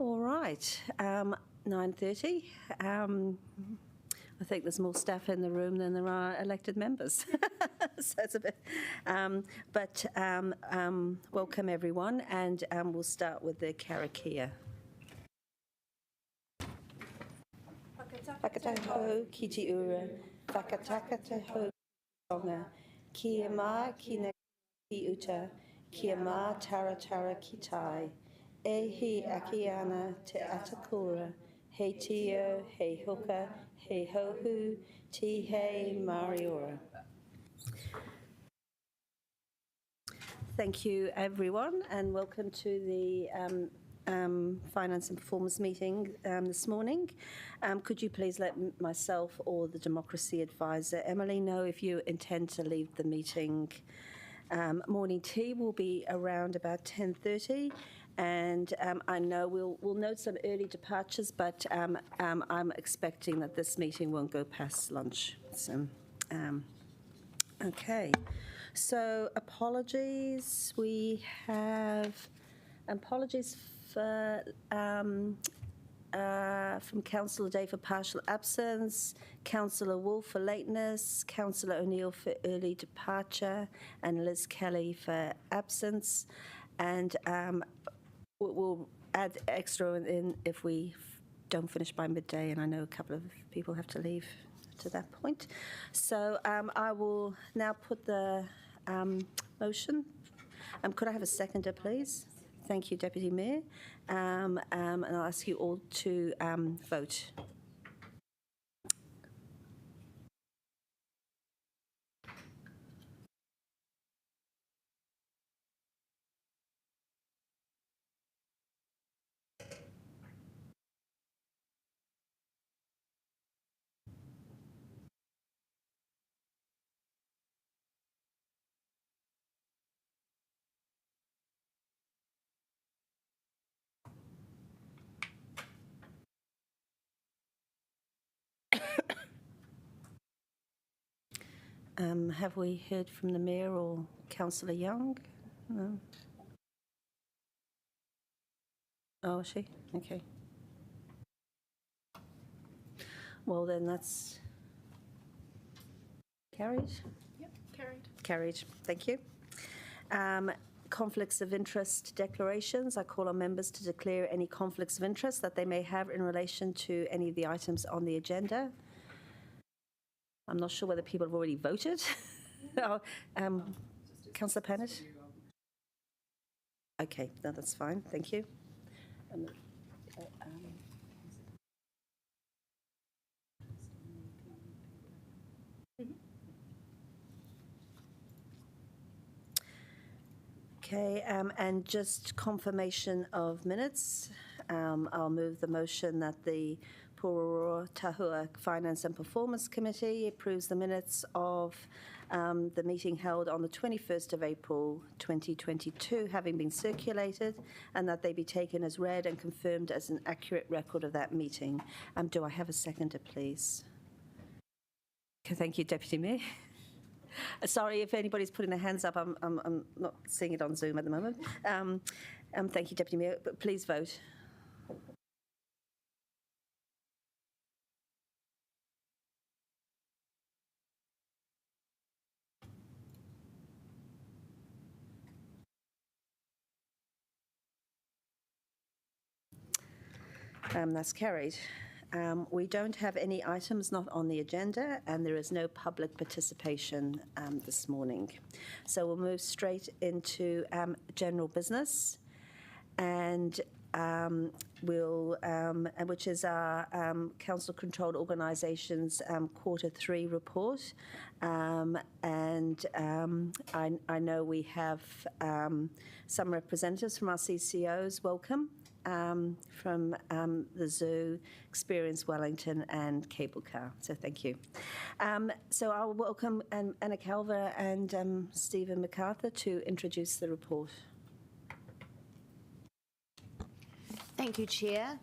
All right, 9:30. I think there's more staff in the room than there are elected members. So it's a bit, welcome everyone, and we'll start with the karakia. Whakataho ki te ura, whakataka te ho tonga, kia mā kina ki uta, kia mā taratara ki tai, e hi aki ana te atakura, hei tio, hei hoka, hei hohu, ti hei mariora. Thank you, everyone, and welcome to the Finance and Performance meeting this morning. Could you please let myself or the Democracy Advisor, Emily, know if you intend to leave the meeting? Morning tea will be around about 10:30, and I know we'll note some early departures, but I'm expecting that this meeting won't go past lunch. So, okay. So apologies. We have apologies for from Councillor Day for partial absence, Councillor Wolfe for lateness, Councillor O'Neill for early departure, and Liz Kelly for absence. And we'll add extra in if we don't finish by midday, and I know a couple of people have to leave to that point. So I will now put the motion. Could I have a seconder, please? Thank you, Deputy Mayor. And I'll ask you all to vote. Have we heard from the Mayor or Councillor Young? No. Oh, is she? Okay. Well, then that's carried? Yep, carried. Carried. Thank you. Conflicts of interest declarations. I call on members to declare any conflicts of interest that they may have in relation to any of the items on the agenda. I'm not sure whether people have already voted. Councillor Pennant? Okay, no, that's fine. Thank you. Okay, and just confirmation of minutes. I'll move the motion that the Pūroro Tahua Finance and Performance Committee approves the minutes of the meeting held on the 21st of April 2022, having been circulated, and that they be taken as read and confirmed as an accurate record of that meeting. Do I have a seconder, please? Okay, thank you, Deputy Mayor. Sorry if anybody's putting their hands up. I'm not seeing it on Zoom at the moment. Thank you, Deputy Mayor. But please vote. That's carried. We don't have any items not on the agenda, and there is no public participation this morning. So we'll move straight into general business, and which is our council-controlled organisations Q3 report. I know we have some representatives from our CCOs. Welcome. From the Zoo, Experience Wellington, and Cable Car. So thank you. So I'll welcome Anna Calver and Stephen MacArthur to introduce the report. Thank you, Chair.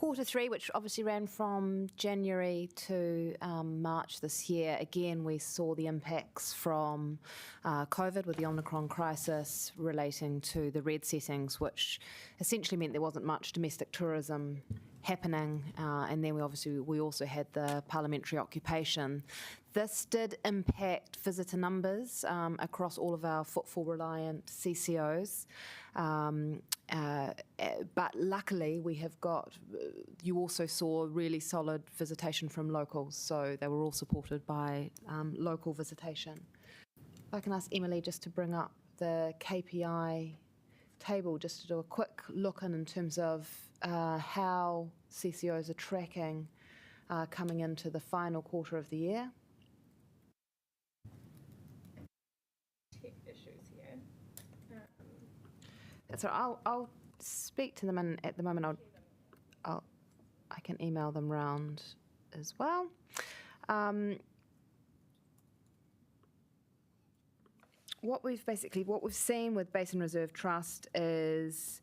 Q3, which obviously ran from January to March this year, again we saw the impacts from COVID with the Omicron crisis relating to the red settings, which essentially meant there wasn't much domestic tourism happening, and then we also had the parliamentary occupation. This did impact visitor numbers across all of our footfall-reliant CCOs, but luckily we have got, you also saw really solid visitation from locals, so they were all supported by local visitation. If I can ask Emily just to bring up the KPI table, just to do a quick look in terms of how CCOs are tracking coming into the final quarter of the year. Tech issues here. So I'll speak to them, and at the moment I can email them round as well. What we've seen with Basin Reserve Trust is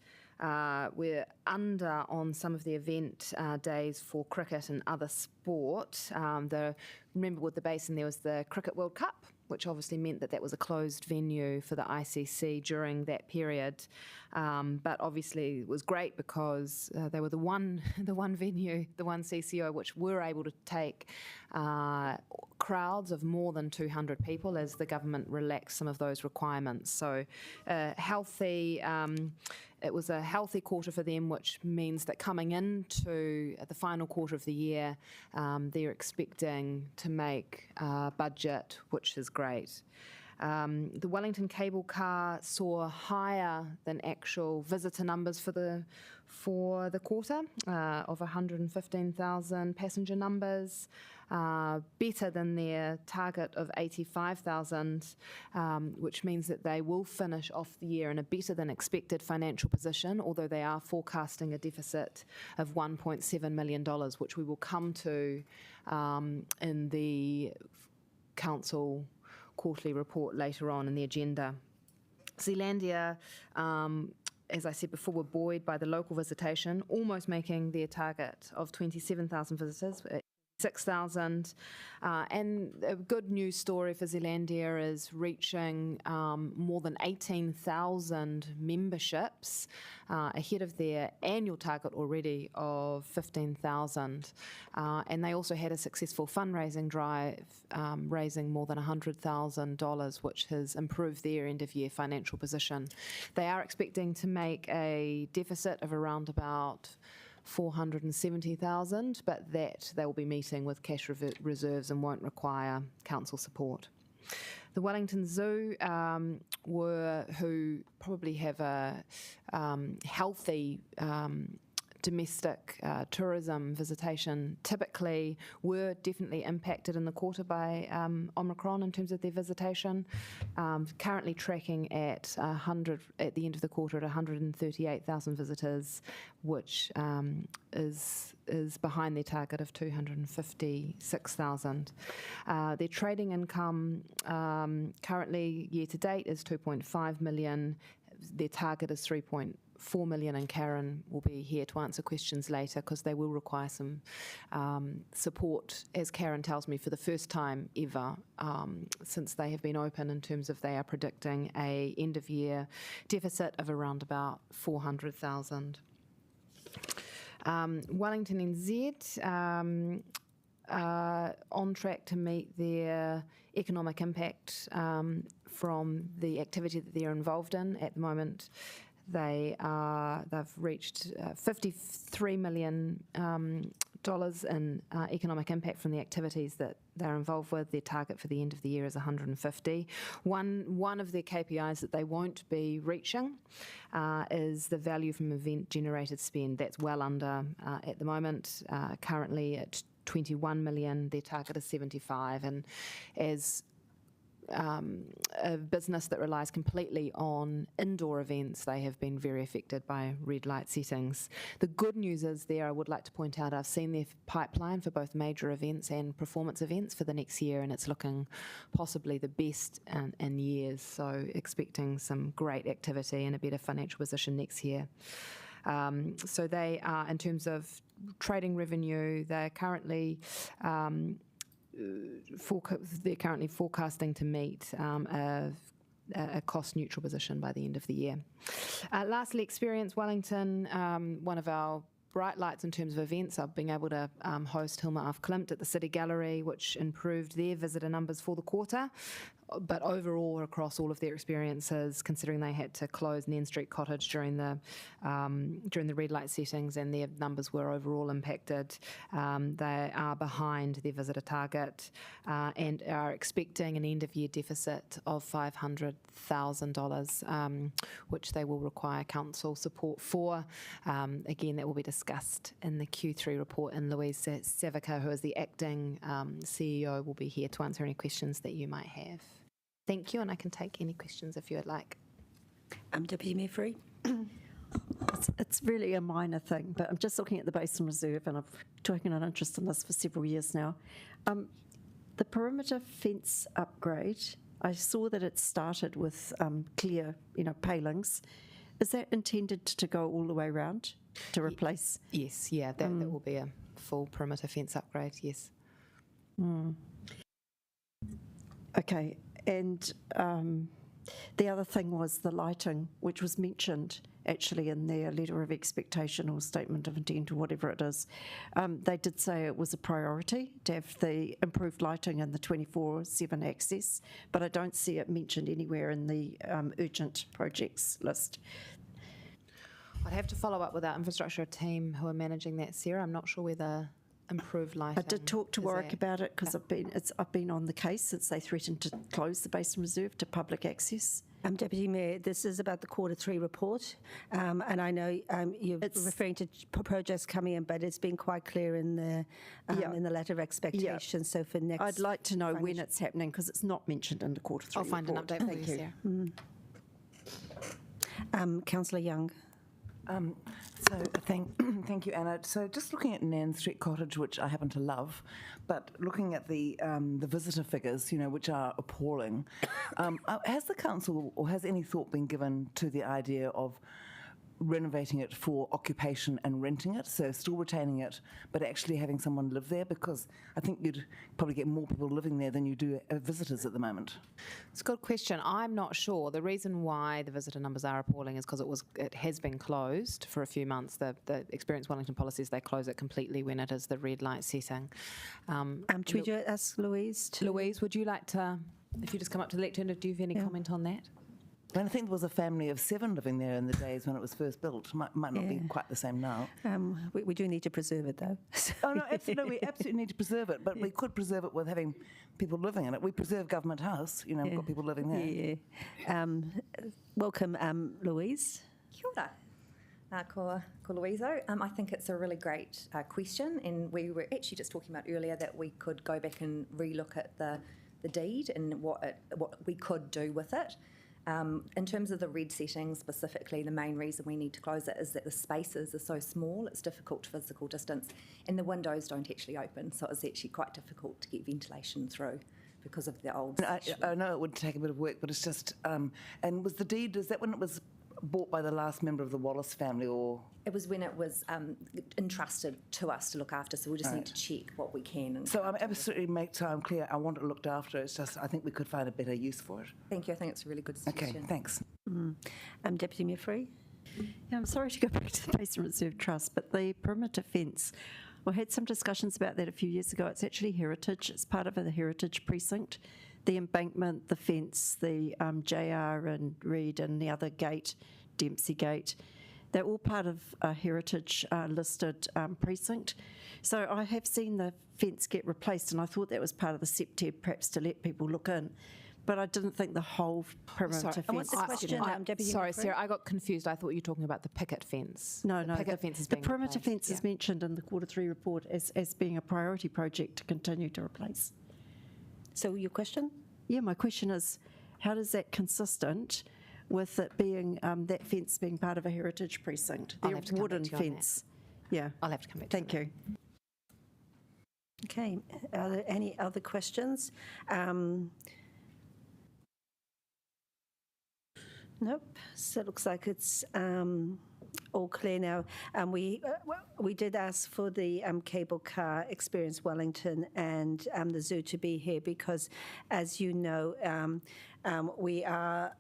we're under on some of the event days for cricket and other sport. Remember with the Basin there was the Cricket World Cup, which obviously meant that was a closed venue for the ICC during that period. But obviously it was great because they were the one venue, the one CCO, which were able to take crowds of more than 200 people as the government relaxed some of those requirements. So it was a healthy quarter for them, which means that coming into the final quarter of the year, they're expecting to make budget, which is great. The Wellington cable car saw higher than actual visitor numbers for the quarter of 115,000 passenger numbers, better than their target of 85,000, which means that they will finish off the year in a better than expected financial position, although they are forecasting a deficit of $1.7 million, which we will come to in the council quarterly report later on in the agenda. Zealandia, as I said before, were buoyed by the local visitation, almost making their target of 27,000 visitors. 6,000, and a good news story for Zealandia is reaching more than 18,000 memberships ahead of their annual target already of 15,000, and they also had a successful fundraising drive, raising more than $100,000, which has improved their end-of-year financial position. They are expecting to make a deficit of around about 470,000, but that they will be meeting with cash reserves and won't require council support. The Wellington Zoo who probably have a healthy domestic tourism visitation, typically were definitely impacted in the quarter by Omicron in terms of their visitation. Currently tracking at 100 at the end of the quarter at 138,000 visitors, which is behind their target of 256,000. Their trading income currently year to date is 2.5 million. Their target is 3.4 million, and Karen will be here to answer questions later because they will require some support, as Karen tells me, for the first time ever since they have been open, in terms of they are predicting a end-of-year deficit of around about 400,000. Wellington NZ on track to meet their economic impact from the activity that they're involved in at the moment. They've reached $53 million in economic impact from the activities that they're involved with. Their target for the end of the year is 150. One of their KPIs that they won't be reaching is the value from event-generated spend. That's well under at the moment, currently at 21 million. Their target is 75, and as a business that relies completely on indoor events, they have been very affected by red light settings. The good news is there, I would like to point out, I've seen their pipeline for both major events and performance events for the next year, and it's looking possibly the best in years, so expecting some great activity and a better financial position next year. So they are, in terms of trading revenue. They're currently forecasting to meet a cost-neutral position by the end of the year. Lastly, Experience Wellington, one of our bright lights in terms of events. I've been able to host Hilma af Klint at the City Gallery, which improved their visitor numbers for the quarter. But overall, across all of their experiences, considering they had to close Nairn Street Cottage during the red light settings, and their numbers were overall impacted, they are behind their visitor target and are expecting an end-of-year deficit of $500,000, which they will require council support for. Again, that will be discussed in the Q3 report, and Louise Savica, who is the acting CEO, will be here to answer any questions that you might have. Thank you, and I can take any questions if you would like. Deputy Mayor Free. It's really a minor thing, but I'm just looking at the Basin Reserve, and I've taken an interest in this for several years now. The perimeter fence upgrade, I saw that it started with clear, palings. Is that intended to go all the way around to replace? Yes, yeah, that will be a full perimeter fence upgrade, yes. Okay, and the other thing was the lighting, which was mentioned actually in their letter of expectation or statement of intent or whatever it is. They did say it was a priority to have the improved lighting and the 24/7 access, but I don't see it mentioned anywhere in the urgent projects list. I'd have to follow up with our infrastructure team who are managing that, Sarah. I'm not sure whether improved lighting. I did talk to Warwick about it because I've been on the case since they threatened to close the Basin Reserve to public access. Deputy Mayor, this is about the Cccoq3 report, and I know you're referring to projects coming in, but it's been quite clear in the letter of expectation. So for next, I'd like to know when it's happening because it's not mentioned in the Cccoq3 report. I'll find an update for you, Sarah. Councillor Young. Thank you, Anna. So just looking at Nairn Street Cottage, which I happen to love, but looking at the visitor figures, which are appalling, has the council or has any thought been given to the idea of renovating it for occupation and renting it, so still retaining it, but actually having someone live there? Because I think you'd probably get more people living there than you do visitors at the moment. It's a good question. I'm not sure. The reason why the visitor numbers are appalling is because it has been closed for a few months. The Experience Wellington policies, they close it completely when it is the red light setting. Should we ask Louise? Louise, would you like to, if you just come up to the lectern, do you have any comment on that? And I think there was a family of 7 living there in the days when it was first built. Might not be quite the same now. We do need to preserve it, though. Oh, no, absolutely. We absolutely need to preserve it, but we could preserve it with having people living in it. We preserve Government House, we've got people living there. Yeah. Welcome, Louise. Kia ora. Ko Louiso. I think it's a really great question, and we were actually just talking about earlier that we could go back and relook at the deed and what we could do with it. In terms of the red setting specifically, the main reason we need to close it is that the spaces are so small, it's difficult physical distance, and the windows don't actually open, so it's actually quite difficult to get ventilation through because of the old I know it would take a bit of work, but it's just, and was the deed, is that when it was bought by the last member of the Wallace family, or? It was when it was entrusted to us to look after, so we just need to check what we can. And so I'm absolutely make time clear, I want it looked after, it's just I think we could find a better use for it. Thank you, I think it's a really good suggestion. Okay, thanks. Deputy Mayor Free. Yeah, I'm sorry to go back to the Basin Reserve Trust, but the perimeter fence, we had some discussions about that a few years ago. It's actually heritage, it's part of the heritage precinct. The embankment, the fence, the JR and Reed and the other gate, Dempsey Gate, they're all part of a heritage listed precinct. So I have seen the fence get replaced, and I thought that was part of the SEPTEB, perhaps to let people look in. But I didn't think the whole perimeter fence. What's the question, Deputy Sorry, Mayor Free? Sarah, I got confused. I thought you were talking about the picket fence. No, the picket fence is the being perimeter replaced, fence is mentioned in the Cccoq3 report as being a priority project to continue to replace. So your question? Yeah, my question is, how does that consistent with it being that fence being part of a heritage precinct? I'll have to come wooden back to you on fence. Yeah, I'll have to come back. thank you. Okay. Are there any other questions? Nope. So it looks like it's all clear now. We did ask for the cable car Experience Wellington and the zoo to be here because, as you know, we are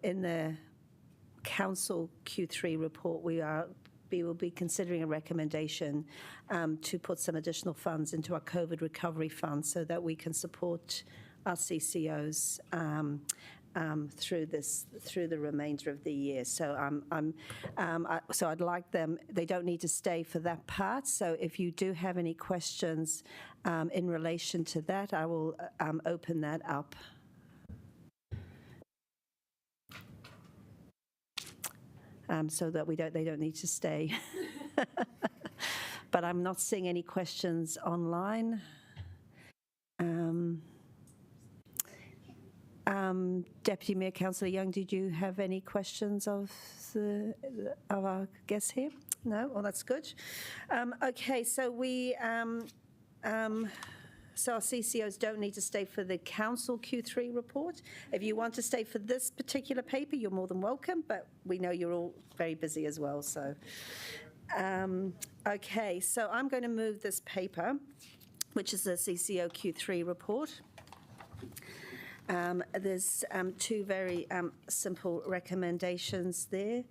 in the Council Q3 report. We will be considering a recommendation to put some additional funds into our COVID recovery fund so that we can support our CCOs through the remainder of the year. So so I'd like them. They don't need to stay for that part. So if you do have any questions in relation to that, I will open that up. So that they don't need to stay. But I'm not seeing any questions online. Deputy Mayor Councillor Young, did you have any questions of our guests here? No? Well, that's good. Okay, so so our CCOs don't need to stay for the Council Q3 report. If you want to stay for this particular paper, you're more than welcome, but we know you're all very busy as well. So, okay, so I'm going to move this paper, which is the CCO Q3 report. There's two very simple recommendations there.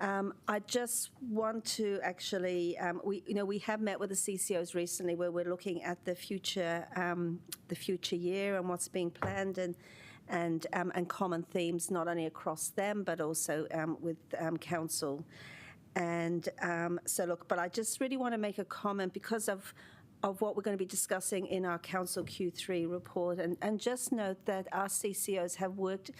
I just want to actually, we have met with the CCOs recently where we're looking at the future year and what's being planned and common themes not only across them but also with council. And so look, but I just really want to make a comment because of what we're going to be discussing in our Council Q3 report. And just note that our CCOs have worked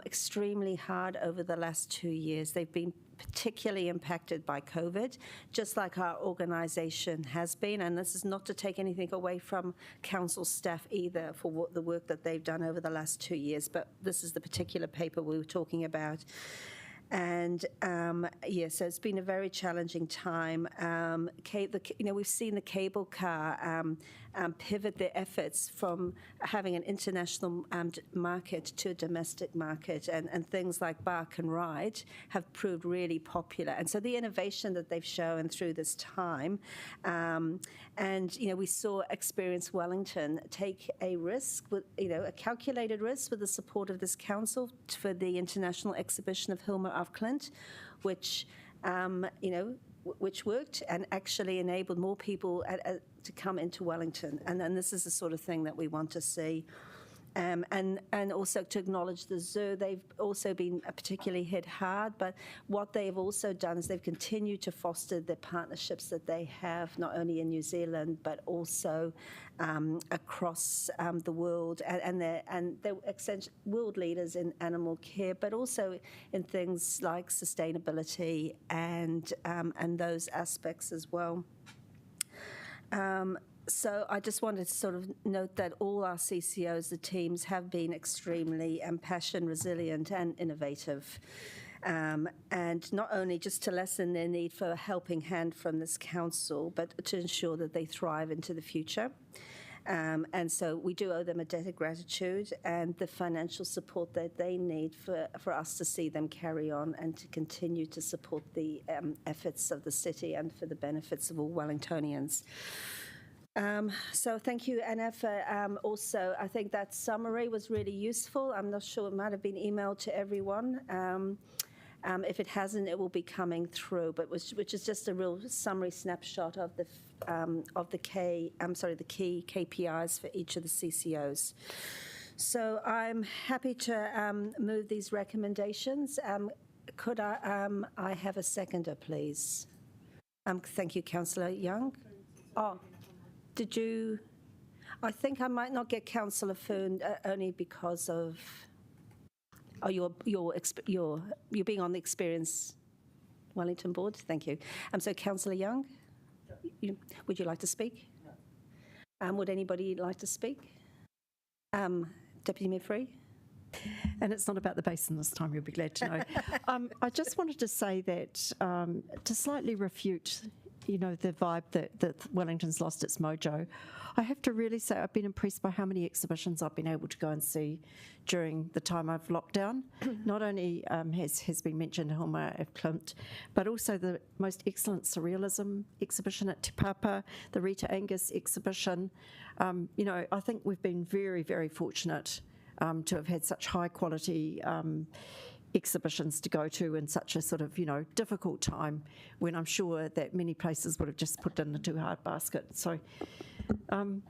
extremely hard over the last 2 years. They've been particularly impacted by COVID, just like our organisation has been. And this is not to take anything away from council staff either for the work that they've done over the last 2 years. But this is the particular paper we were talking about. And so it's been a very challenging time. We've seen the cable car pivot their efforts from having an international market to a domestic market, and things like Bark and Ride have proved really popular. And so the innovation that they've shown through this time, we saw Experience Wellington take a risk, a calculated risk with the support of this council for the International Exhibition of Hilma af Klint, which worked and actually enabled more people to come into Wellington. And then this is the sort of thing that we want to see. And also to acknowledge the zoo. They've also been particularly hit hard, but what they've also done is they've continued to foster the partnerships that they have, not only in New Zealand, but also across the world. And they're essentially world leaders in animal care, but also in things like sustainability and those aspects as well. So I just wanted to sort of note that all our CCOs, the teams, have been extremely passionate, resilient and innovative. And not only just to lessen their need for a helping hand from this council, but to ensure that they thrive into the future. And so we do owe them a debt of gratitude and the financial support that they need for us to see them carry on and to continue to support the efforts of the city and for the benefits of all Wellingtonians. So thank you, Anna, for also, I think that summary was really useful. I'm not sure, it might have been emailed to everyone. If it hasn't, it will be coming through, but which is just a real summary snapshot of the key KPIs for each of the CCOs. So I'm happy to move these recommendations. Could I have a seconder, please? Thank you, Councillor Young. Oh. Did you? I think I might not get Councillor Foon only because of you're being on the Experience Wellington board. Thank you. So Councillor Young, would you like to speak? Would anybody like to speak? Deputy Mayor Free. And it's not about the basin this time, you'll be glad to know. I just wanted to say that to slightly refute the vibe that Wellington's lost its mojo. I have to really say I've been impressed by how many exhibitions I've been able to go and see during the time of lockdown. Not only has been mentioned Hilma af Klint, but also the most excellent surrealism exhibition at Te Papa, the Rita Angus exhibition. I think we've been very, very fortunate to have had such high quality exhibitions to go to in such a sort of, difficult time when I'm sure that many places would have just put in the too hard basket. So, and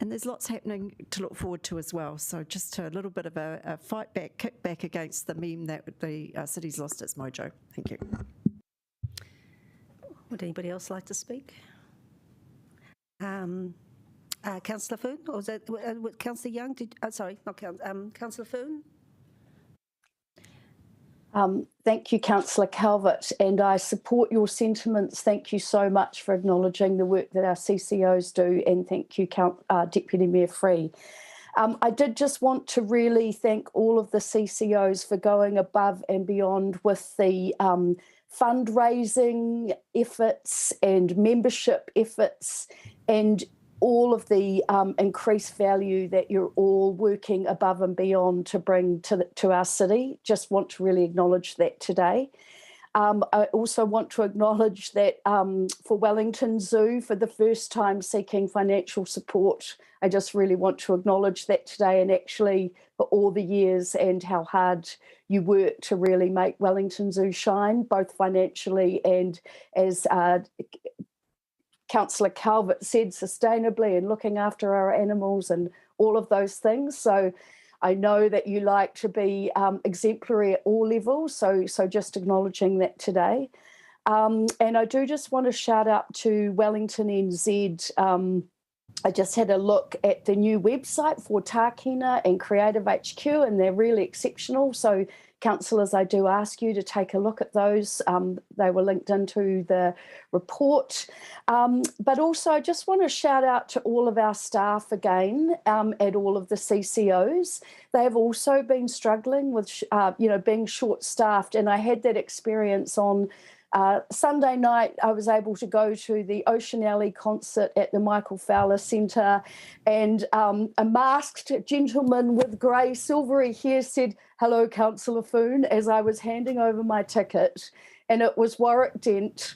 there's lots happening to look forward to as well. So just a little bit of a fight back, kick back against the meme that the city's lost its mojo. Thank you. Would anybody else like to speak? Councillor Foon, or was that Councillor Young? Sorry, not Councillor Foon. Thank you, Councillor Calvert, and I support your sentiments. Thank you so much for acknowledging the work that our CCOs do, and thank you, Deputy Mayor Free. I did just want to really thank all of the CCOs for going above and beyond with the fundraising efforts and membership efforts and all of the increased value that you're all working above and beyond to bring to our city. Just want to really acknowledge that today. I also want to acknowledge that for Wellington Zoo, for the first time seeking financial support, I just really want to acknowledge that today, and actually for all the years and how hard you work to really make Wellington Zoo shine, both financially and as Councillor Calvert said, sustainably and looking after our animals and all of those things. So I know that you like to be exemplary at all levels, so just acknowledging that today. And I do just want to shout out to Wellington NZ. I just had a look at the new website for Tākina and Creative HQ, and they're really exceptional. So councillors, I do ask you to take a look at those. They were linked into the report. But also I just want to shout out to all of our staff again at all of the CCOs. They have also been struggling with, being short-staffed, and I had that experience on Sunday night. I was able to go to the Ocean Alley concert at the Michael Fowler Centre, and a masked gentleman with grey silvery hair said, "Hello, Councillor Foon," as I was handing over my ticket, and it was Warwick Dent.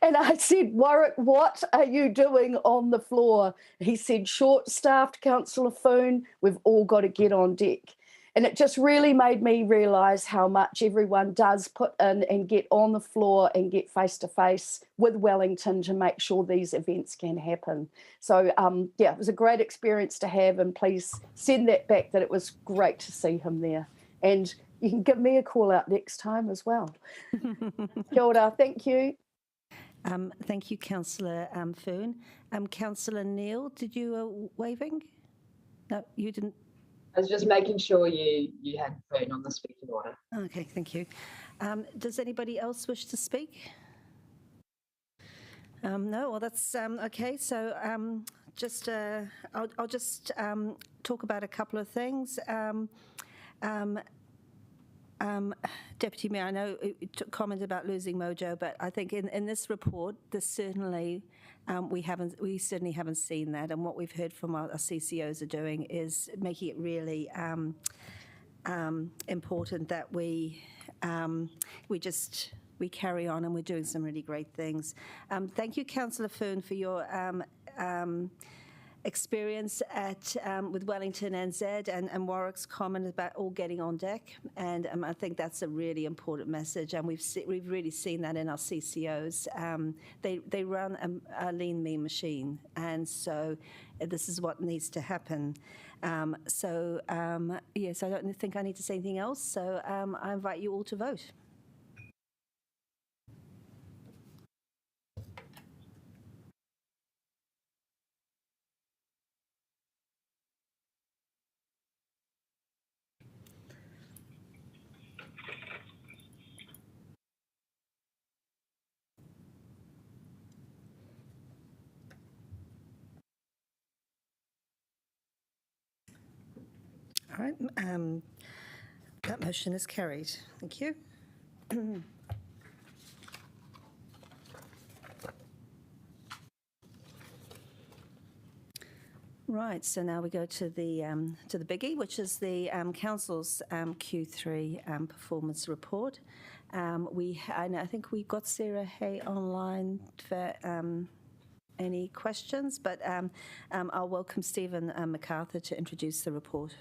And I said, "Warwick, what are you doing on the floor?" He said, "Short-staffed, Councillor Foon, we've all got to get on deck." And it just really made me realise how much everyone does put in and get on the floor and get face-to-face with Wellington to make sure these events can happen. So, it was a great experience to have, and please send that back that it was great to see him there. And you can give me a call out next time as well. Kia ora, thank you. Thank you, Councillor Foon. Councillor Neal, did you waving? No, you didn't. I was just making sure you had Foon on the speaking order. Okay, thank you. Does anybody else wish to speak? No, well, that's okay. So I'll just talk about a couple of things. Deputy Mayor, I know you commented about losing mojo, but I think in this report, this certainly we certainly haven't seen that, and what we've heard from our CCOs are doing is making it really important that we carry on, and we're doing some really great things. Thank you, Councillor Foon, for your experience with Wellington NZ and Warwick's comment about all getting on deck, and I think that's a really important message, and we've really seen that in our CCOs. They run a lean mean machine, and so this is what needs to happen. So I don't think I need to say anything else. So I invite you all to vote. All right, that motion is carried. Thank you. Right, so now we go to the biggie, which is the council's Q3 performance report. I think we got Sarah Hay online for any questions, but I'll welcome Stephen MacArthur to introduce the report.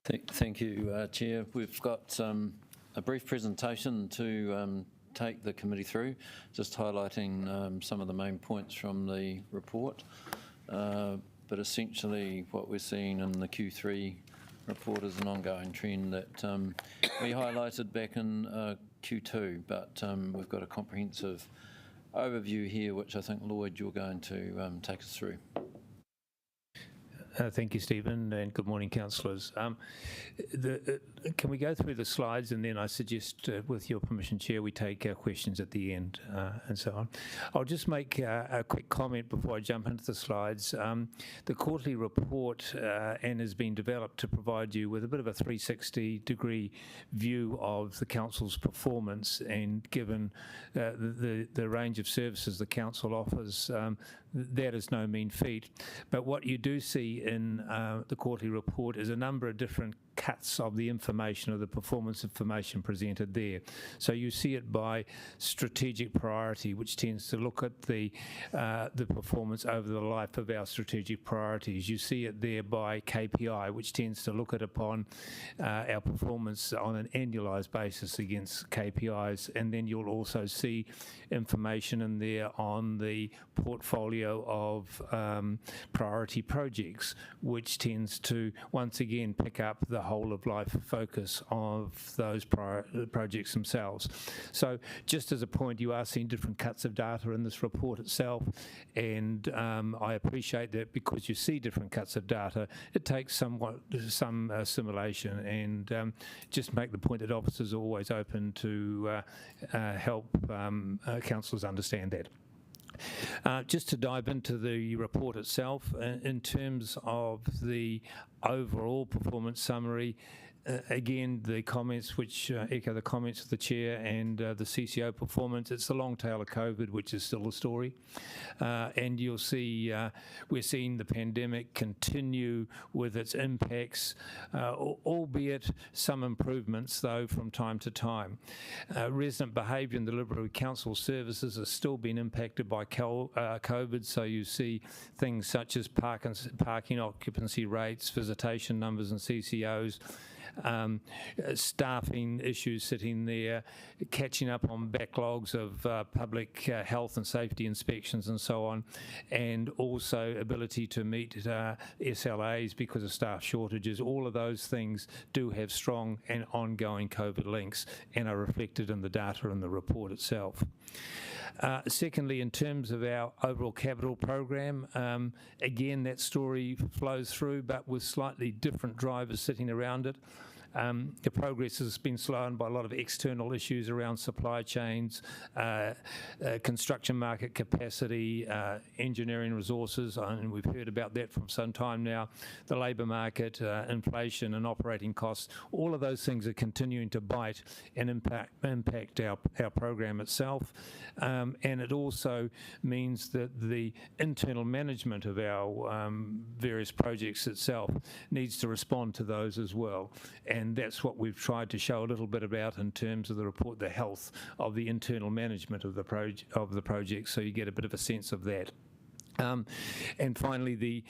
Thank you, Chair. We've got a brief presentation to take the committee through, just highlighting some of the main points from the report. But essentially what we're seeing in the Q3 report is an ongoing trend that we highlighted back in Q2, but we've got a comprehensive overview here, which I think, Lloyd, you're going to take us through. Thank you, Stephen, and good morning, councillors. Can we go through the slides, and then I suggest, with your permission, Chair, we take questions at the end and so on. I'll just make a quick comment before I jump into the slides. The quarterly report and has been developed to provide you with a bit of a 360-degree view of the council's performance, and given the range of services the council offers, that is no mean feat. But what you do see in the quarterly report is a number of different cuts of the information, of the performance information presented there. So you see it by strategic priority, which tends to look at the performance over the life of our strategic priorities. You see it there by KPI, which tends to look at upon our performance on an annualised basis against KPIs, and then you'll also see information in there on the portfolio of priority projects, which tends to once again pick up the whole of life focus of those projects themselves. So just as a point, you are seeing different cuts of data in this report itself, and I appreciate that because you see different cuts of data, it takes some assimilation, and just make the point that officers are always open to help councillors understand that. Just to dive into the report itself, in terms of the overall performance summary, again, the comments which echo the comments of the Chair and the CCO performance, it's the long tail of COVID, which is still a story. And you'll see we're seeing the pandemic continue with its impacts, albeit some improvements, though, from time to time. Resident behaviour and delivery of council services are still being impacted by COVID, so you see things such as parking occupancy rates, visitation numbers and CCOs, staffing issues sitting there, catching up on backlogs of public health and safety inspections and so on, and also ability to meet SLAs because of staff shortages. All of those things do have strong and ongoing COVID links and are reflected in the data in the report itself. Secondly, in terms of our overall capital program, again, that story flows through, but with slightly different drivers sitting around it. The progress has been slowed by a lot of external issues around supply chains, construction market capacity, engineering resources, and we've heard about that from some time now, the labour market, inflation and operating costs. All of those things are continuing to bite and impact our program itself. And it also means that the internal management of our various projects itself needs to respond to those as well. And that's what we've tried to show a little bit about in terms of the report, the health of the internal management of the project, so you get a bit of a sense of that. And finally, the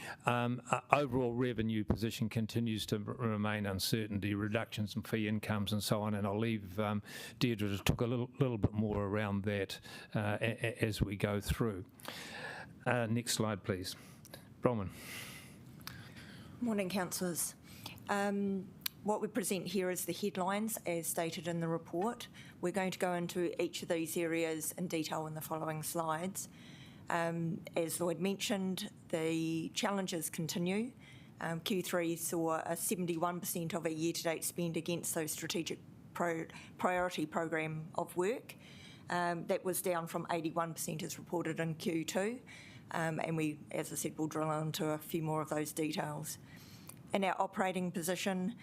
overall revenue position continues to remain uncertainty, reductions in fee incomes and so on, and I'll leave Deirdre to talk a little bit more around that as we go through. Next slide, please. Bronwyn. Morning, councillors. What we present here is the headlines as stated in the report. We're going to go into each of these areas in detail in the following slides. As Lloyd mentioned, the challenges continue. Q3 saw a 71% of our year-to-date spend against those strategic priority program of work. That was down from 81% as reported in Q2. And we, as I said, will drill into a few more of those details. In our operating position,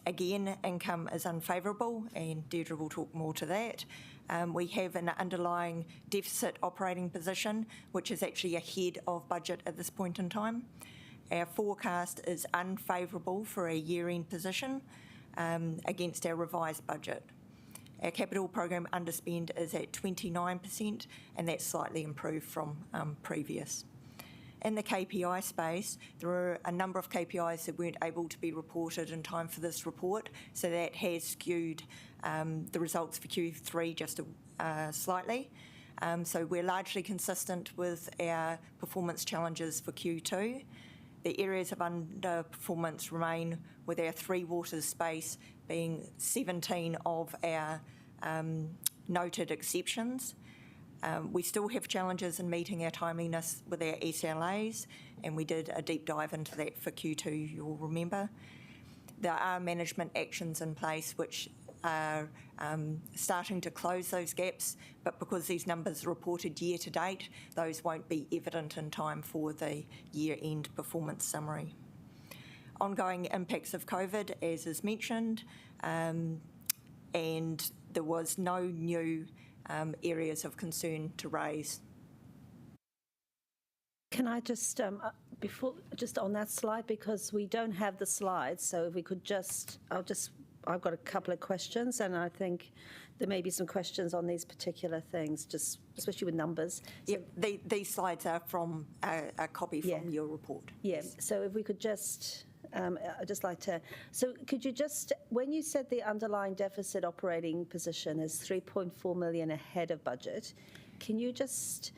again, income is unfavourable, and Deirdre will talk more to that. We have an underlying deficit operating position, which is actually ahead of budget at this point in time. Our forecast is unfavourable for a year-end position against our revised budget. Our capital program underspend is at 29%, and that's slightly improved from previous. In the KPI space, there are a number of KPIs that weren't able to be reported in time for this report, so that has skewed the results for Q3 just slightly. So we're largely consistent with our performance challenges for Q2. The areas of underperformance remain, with our three waters space being 17 of our noted exceptions. We still have challenges in meeting our timeliness with our SLAs, and we did a deep dive into that for Q2, you'll remember. There are management actions in place which are starting to close those gaps, but because these numbers are reported year to date, those won't be evident in time for the year-end performance summary. Ongoing impacts of COVID, as is mentioned, and there was no new areas of concern to raise. Can I just, just on that slide, because we don't have the slides, so if we could I've got a couple of questions, and I think there may be some questions on these particular things, just especially with numbers. Yeah, these slides are from a copy from your report. Yeah, so if we could I'd just like to, so could you just, when you said the underlying deficit operating position is 3.4 million ahead of budget, can you just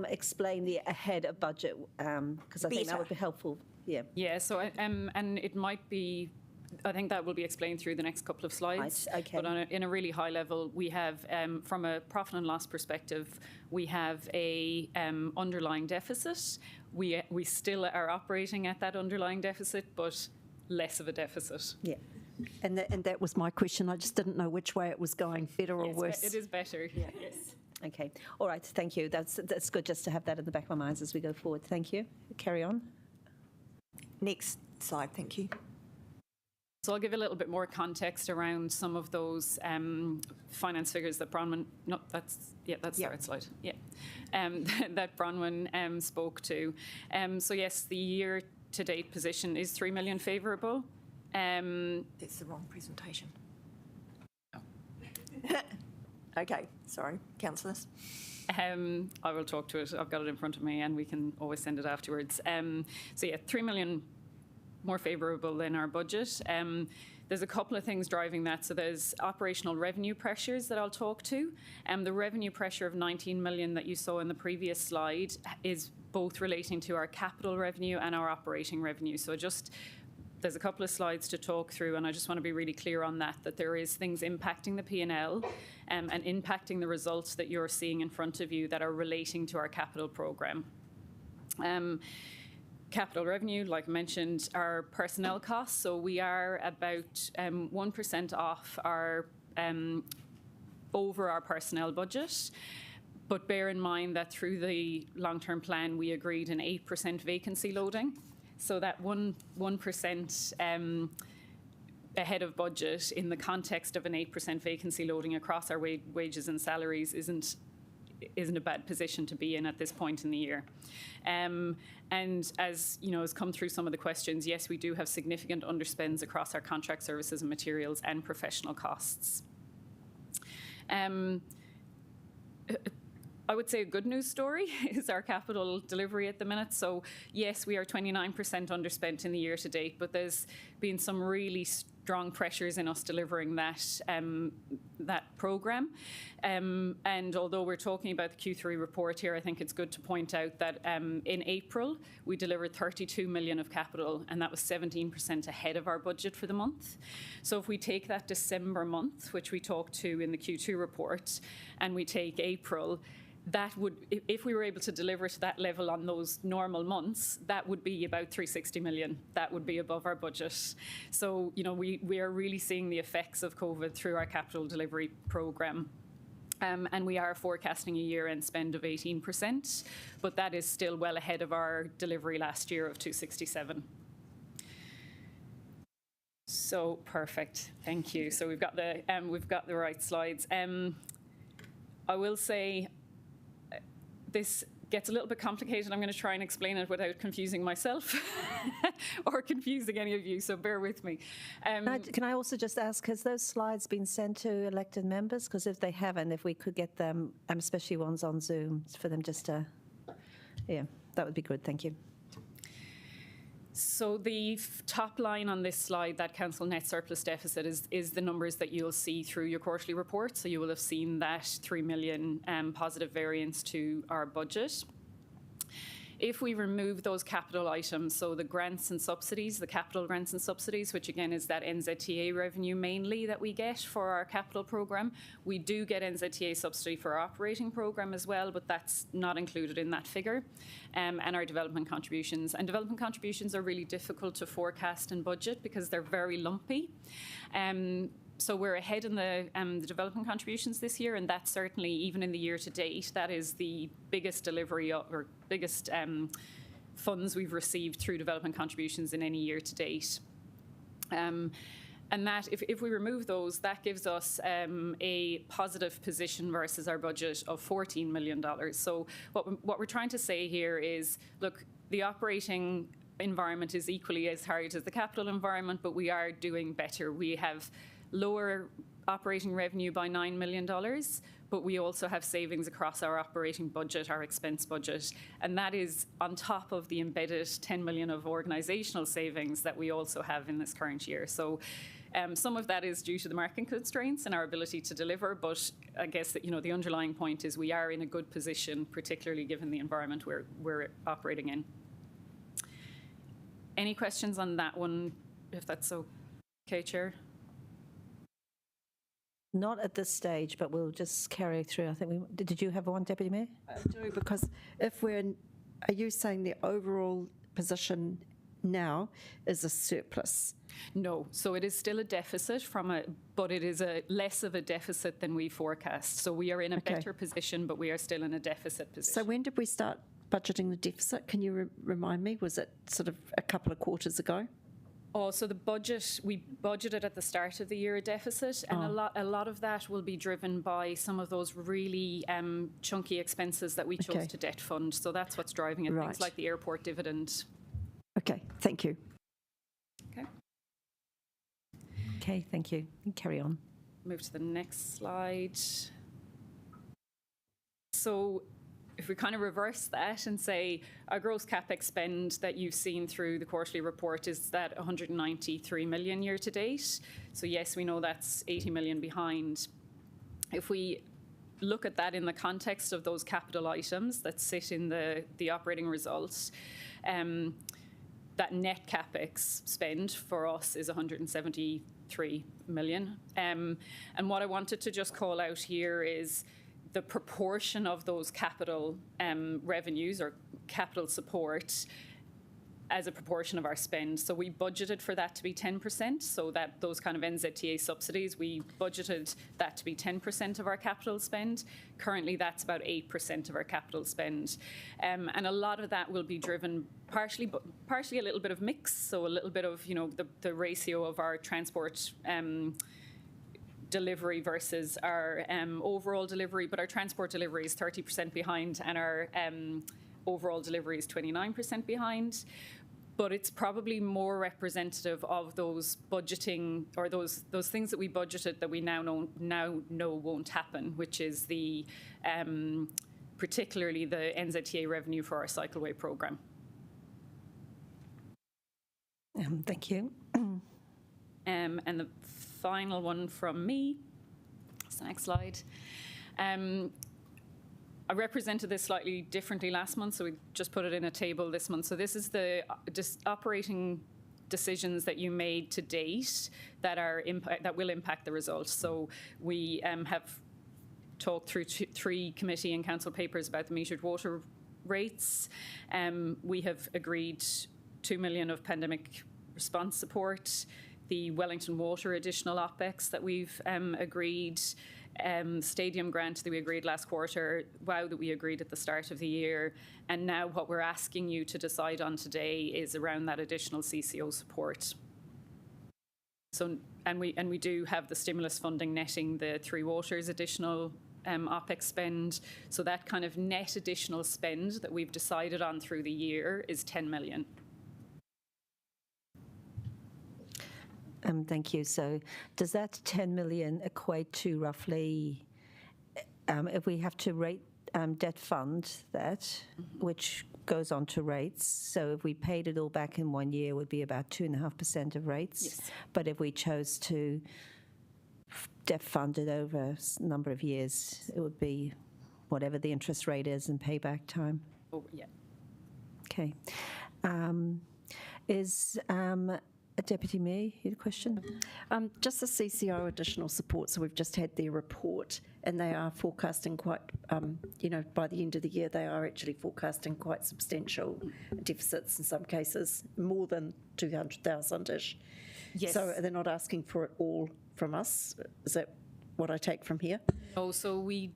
explain the ahead of budget? Because I think that would be helpful. Yeah. Yeah, so, and it might be, I think that will be explained through the next couple of slides. Right, okay. But in a really high level, we have, from a profit and loss perspective, we have a underlying deficit. We still are operating at that underlying deficit, but less of a deficit. Yeah. And that was my question. I just didn't know which way it was going, better or worse. It is better, yes. Okay. All right. Thank you. That's good just to have that in the back of my minds as we go forward. Thank you. Carry on. Next slide, thank you. So I'll give a little bit more context around some of those finance figures that Bronwyn, that's the right slide, that Bronwyn spoke to. So yes, the year-to-date position is 3 million favourable. That's the wrong presentation. Oh. Okay, sorry, councillors. I will talk to it. I've got it in front of me, and we can always send it afterwards. So yeah, 3 million more favourable than our budget. There's a couple of things driving that. So there's operational revenue pressures that I'll talk to. The revenue pressure of 19 million that you saw in the previous slide is both relating to our capital revenue and our operating revenue. So there's a couple of slides to talk through, and I just want to be really clear on that there is things impacting the P&L and impacting the results that you're seeing in front of you that are relating to our capital programme. Capital revenue, like I mentioned, our personnel costs. So we are about 1% off over our personnel budget. But bear in mind that through the long-term plan, we agreed an 8% vacancy loading. So that 1% ahead of budget in the context of an 8% vacancy loading across our wages and salaries isn't a bad position to be in at this point in the year. And as you know, has come through some of the questions, yes, we do have significant underspends across our contract services and materials and professional costs. I would say a good news story is our capital delivery at the minute. So yes, we are 29% underspent in the year to date, but there's been some really strong pressures in us delivering that programme. And although we're talking about the Q3 report here, I think it's good to point out that in April, we delivered 32 million of capital, and that was 17% ahead of our budget for the month. So if we take that December month, which we talked to in the Q2 report, and we take April, that would, if we were able to deliver to that level on those normal months, that would be about 360 million. That would be above our budget. So, you know, we are really seeing the effects of COVID through our capital delivery programme. And we are forecasting a year-end spend of 18%, but that is still well ahead of our delivery last year of 267. So perfect, thank you. So we've got the right slides. I will say this gets a little bit complicated. I'm going to try and explain it without confusing myself or confusing any of you, so bear with me. Can I also just ask, has those slides been sent to elected members? Because if they haven't, if we could get them, especially ones on Zoom, for them just to, yeah, that would be good. Thank you. So the top line on this slide, that council net surplus deficit, is the numbers that you'll see through your quarterly report. So you will have seen that 3 million positive variance to our budget. If we remove those capital items, so the grants and subsidies, the capital grants and subsidies, which again is that NZTA revenue mainly that we get for our capital programme, we do get NZTA subsidy for our operating programme as well, but that's not included in that figure, and our development contributions. And development contributions are really difficult to forecast and budget because they're very lumpy. So we're ahead in the development contributions this year, and that's certainly, even in the year to date, that is the biggest delivery or biggest funds we've received through development contributions in any year to date. And that, if we remove those, that gives us a positive position versus our budget of $14 million. So what we're trying to say here is, look, the operating environment is equally as hard as the capital environment, but we are doing better. We have lower operating revenue by $9 million, but we also have savings across our operating budget, our expense budget, and that is on top of the embedded 10 million of organisational savings that we also have in this current year. So some of that is due to the market constraints and our ability to deliver, but I guess that, the underlying point is we are in a good position, particularly given the environment we're operating in. Any questions on that one, if that's okay, Chair? Not at this stage, but we'll just carry through. I think did you have one, Deputy Mayor? I do, because are you saying the overall position now is a surplus? No, so it is still a deficit but it is less of a deficit than we forecast. So we are in a better position, but we are still in a deficit position. So when did we start budgeting the deficit? Can you remind me? Was it sort of a couple of quarters ago? Oh, so the budget, we budgeted at the start of the year a deficit, and a lot of that will be driven by some of those really chunky expenses that we chose to debt fund. So that's what's driving it, things like the airport dividend. Okay, thank you. Okay, thank you. Carry on. Move to the next slide. So if we kind of reverse that and say our gross capex spend that you've seen through the quarterly report is that 193 million year to date. So yes, we know that's 80 million behind. If we look at that in the context of those capital items that sit in the operating results, that net capex spend for us is 173 million. And what I wanted to just call out here is the proportion of those capital revenues or capital support as a proportion of our spend. So we budgeted for that to be 10%, so that those kind of NZTA subsidies, we budgeted that to be 10% of our capital spend. Currently, that's about 8% of our capital spend. And a lot of that will be driven partially a little bit of mix, so a little bit of, the ratio of our transport delivery versus our overall delivery, but our transport delivery is 30% behind and our overall delivery is 29% behind. But it's probably more representative of those budgeting or those things that we budgeted that we now know won't happen, which is the particularly the NZTA revenue for our cycleway programme. Thank you. And the final one from me, that's the next slide. I represented this slightly differently last month, so we just put it in a table this month. So this is the operating decisions that you made to date that will impact the results. So we have talked through three committee and council papers about the metered water rates. We have agreed 2 million of pandemic response support, the Wellington water additional OPEX that we've agreed, stadium grant that we agreed last quarter, WOW that we agreed at the start of the year, and now what we're asking you to decide on today is around that additional CCO support. So, and we do have the stimulus funding netting the Three Waters additional OPEX spend. So that kind of net additional spend that we've decided on through the year is 10 million. Thank you. So does that 10 million equate to roughly, if we have to rate debt fund that, which goes on to rates, so if we paid it all back in 1 year, it would be about 2.5% of rates. Yes. But if we chose to debt fund it over a number of years, it would be whatever the interest rate is and payback time. Oh, yeah. Okay. Deputy Mayor, you had a question? Just the CCO additional support, so we've just had their report and they are forecasting quite, by the end of the year, they are actually forecasting quite substantial deficits in some cases, more than 200,000-ish. Yes. So they're not asking for it all from us? Is that what I take from here? Oh, so we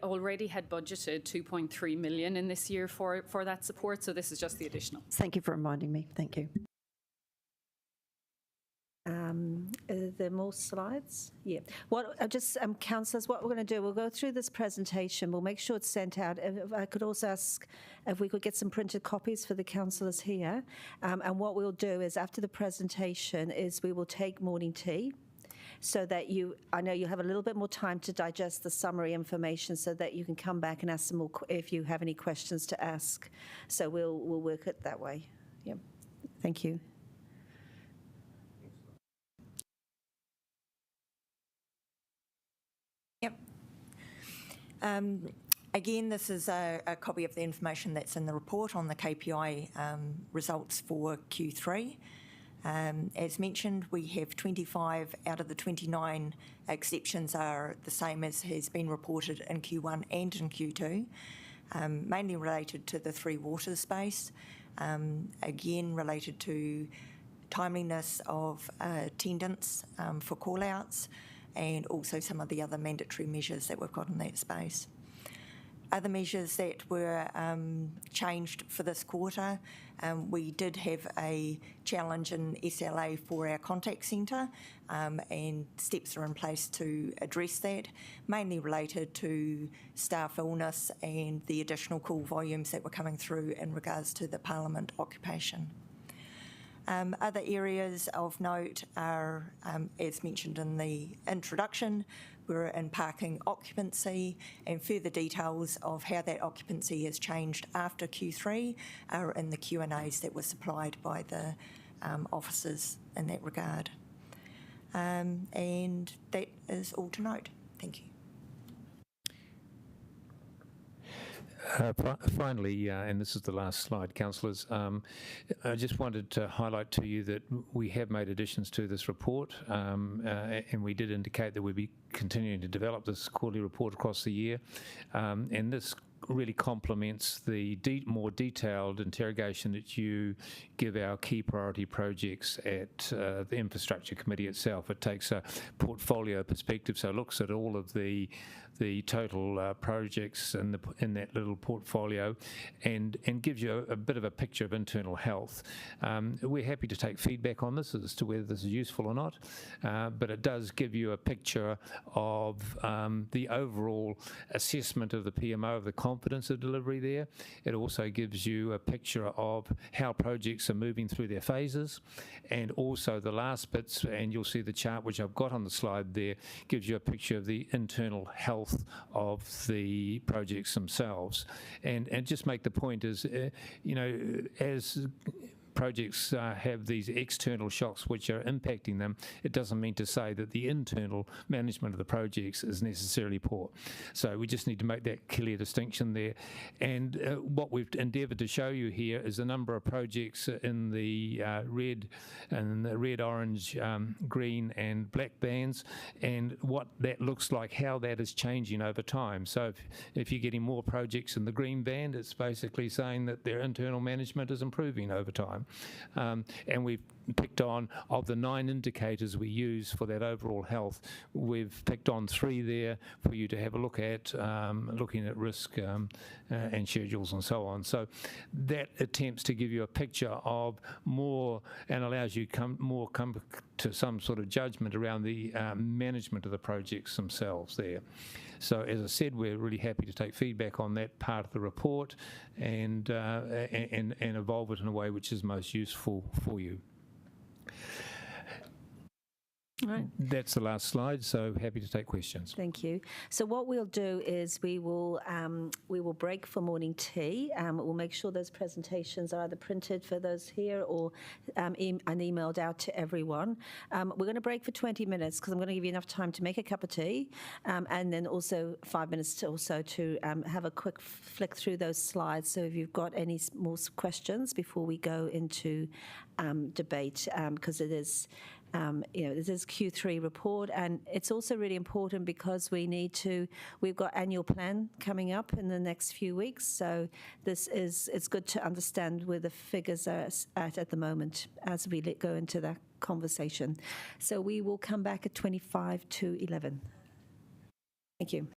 already had budgeted 2.3 million in this year for that support, so this is just the additional. Thank you for reminding me. Thank you. Are there more slides? Yeah. Councillors, what we're going to do, we'll go through this presentation. We'll make sure it's sent out. If I could also ask if we could get some printed copies for the councillors here. And what we'll do is after the presentation is we will take morning tea so that I know you have a little bit more time to digest the summary information so that you can come back and ask some more if you have any questions to ask. So we'll work it that way. Yeah. Thank you. Again, this is a copy of the information that's in the report on the KPI results for Q3. As mentioned, we have 25 out of the 29 exceptions are the same as has been reported in Q1 and in Q2, mainly related to the Three Waters space, again related to timeliness of attendance for call-outs, and also some of the other mandatory measures that we've got in that space. Other measures that were changed for this quarter, we did have a challenge in SLA for our contact centre, and steps are in place to address that, mainly related to staff illness and the additional call volumes that were coming through in regards to the Parliament occupation. Other areas of note are, as mentioned in the introduction, we're in parking occupancy, and further details of how that occupancy has changed after Q3 are in the Q&As that were supplied by the officers in that regard. And that is all to note. Thank you. Finally, and this is the last slide, councillors, I just wanted to highlight to you that we have made additions to this report, and we did indicate that we'd be continuing to develop this quarterly report across the year, and this really complements the more detailed interrogation that you give our key priority projects at the Infrastructure Committee itself. It takes a portfolio perspective, so it looks at all of the total projects in that little portfolio and gives you a bit of a picture of internal health. We're happy to take feedback on this as to whether this is useful or not, but it does give you a picture of the overall assessment of the PMO, of the confidence of delivery there. It also gives you a picture of how projects are moving through their phases, and also the last bits, and you'll see the chart which I've got on the slide there, gives you a picture of the internal health of the projects themselves. And just make the point is, as projects have these external shocks which are impacting them, it doesn't mean to say that the internal management of the projects is necessarily poor. So we just need to make that clear distinction there. And what we've endeavoured to show you here is a number of projects in the red, orange, green and black bands, and what that looks like, how that is changing over time. So if you're getting more projects in the green band, it's basically saying that their internal management is improving over time. And we've picked on, of the 9 indicators we use for that overall health, we've picked on 3 there for you to have a look at, looking at risk and schedules and so on. So that attempts to give you a picture of more and allows you come to some sort of judgment around the management of the projects themselves there. So as I said, we're really happy to take feedback on that part of the report and evolve it in a way which is most useful for you. Right. That's the last slide, so happy to take questions. Thank you. So what we'll do is we will break for morning tea. We'll make sure those presentations are either printed for those here or and emailed out to everyone. We're going to break for 20 minutes because I'm going to give you enough time to make a cup of tea, and then also 5 minutes to also to have a quick flick through those slides. So if you've got any more questions before we go into debate, because it is. This is Q3 report, and it's also really important because we've got annual plan coming up in the next few weeks. So it's good to understand where the figures are at the moment as we go into that conversation. So we will come back at 25 to 11. Thank you.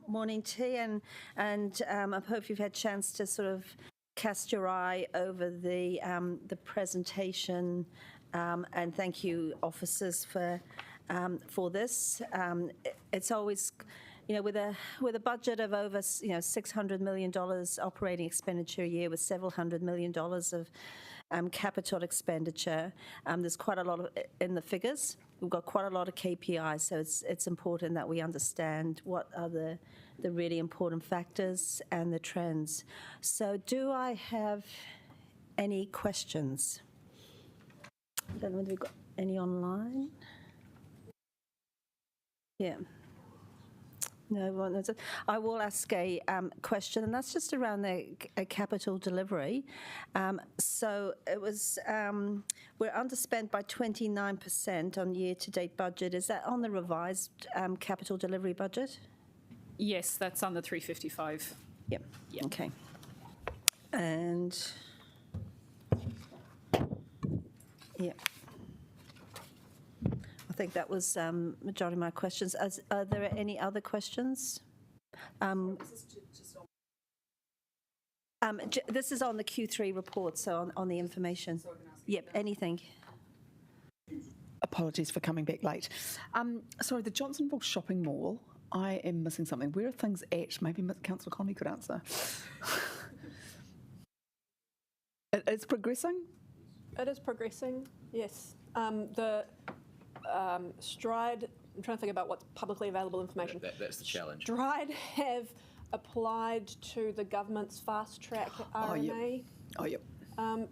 morning, T, and I hope you've had a chance to sort of cast your eye over the presentation, and thank you, officers, for this. It's always, with a budget of over $600 million operating expenditure a year, with several $100 million of capital expenditure. There's quite a lot in the figures. We've got quite a lot of KPIs, so it's important that we understand what are the really important factors and the trends. So do I have any questions? I don't know whether we've got any online. Yeah. No, I will ask a question, and that's just around the capital delivery. So it was, we're underspent by 29% on year-to-date budget. Is that on the revised capital delivery budget? Yes, that's on the 355. Yep. Okay. And, yeah. I think that was majority of my questions. Are there any other questions? This is on the Q3 report, so on the information. Yep, anything. Apologies for coming back late. Sorry, the Johnsonville shopping mall, I am missing something. Where are things at? Maybe Councillor Conley could answer. It's progressing? It is progressing, yes. The Stride, I'm trying to think about what's publicly available information. That's the challenge. Stride have applied to the government's fast-track RMA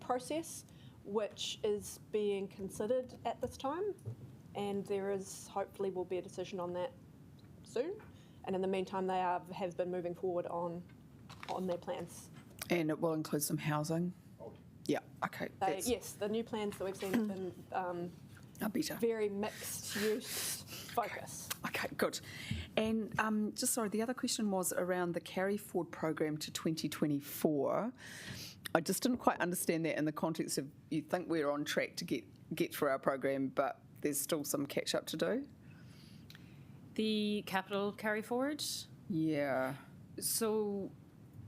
process, which is being considered at this time, and there is, hopefully will be a decision on that soon. And in the meantime, they have been moving forward on their plans. And it will include some housing? Yeah, okay. Yes, the new plans that we've seen have been very mixed use focus. Okay, good. And just sorry, the other question was around the carry forward program to 2024. I just didn't quite understand that in the context of you think we're on track to get through our program, but there's still some catch up to do. The capital carry forward? Yeah. So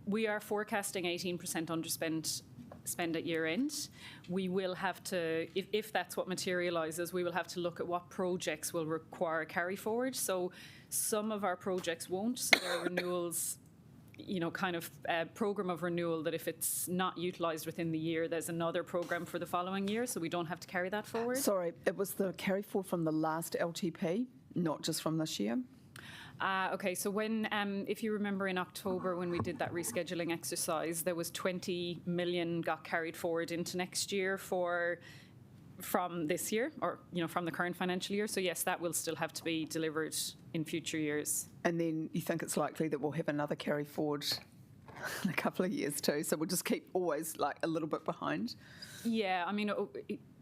we are forecasting 18% spend at year end. We will have to, if that's what materialises, we will have to look at what projects will require carry forward. So some of our projects won't, so there are renewals, kind of a programme of renewal that if it's not utilised within the year, there's another programme for the following year, so we don't have to carry that forward. Sorry, it was the carry forward from the last LTP, not just from this year? Okay, so when, if you remember in October when we did that rescheduling exercise, there was 20 million got carried forward into next year from this year, or from the current financial year. So yes, that will still have to be delivered in future years. And then you think it's likely that we'll have another carry forward in a couple of years too, so we'll just keep always like a little bit behind? Yeah,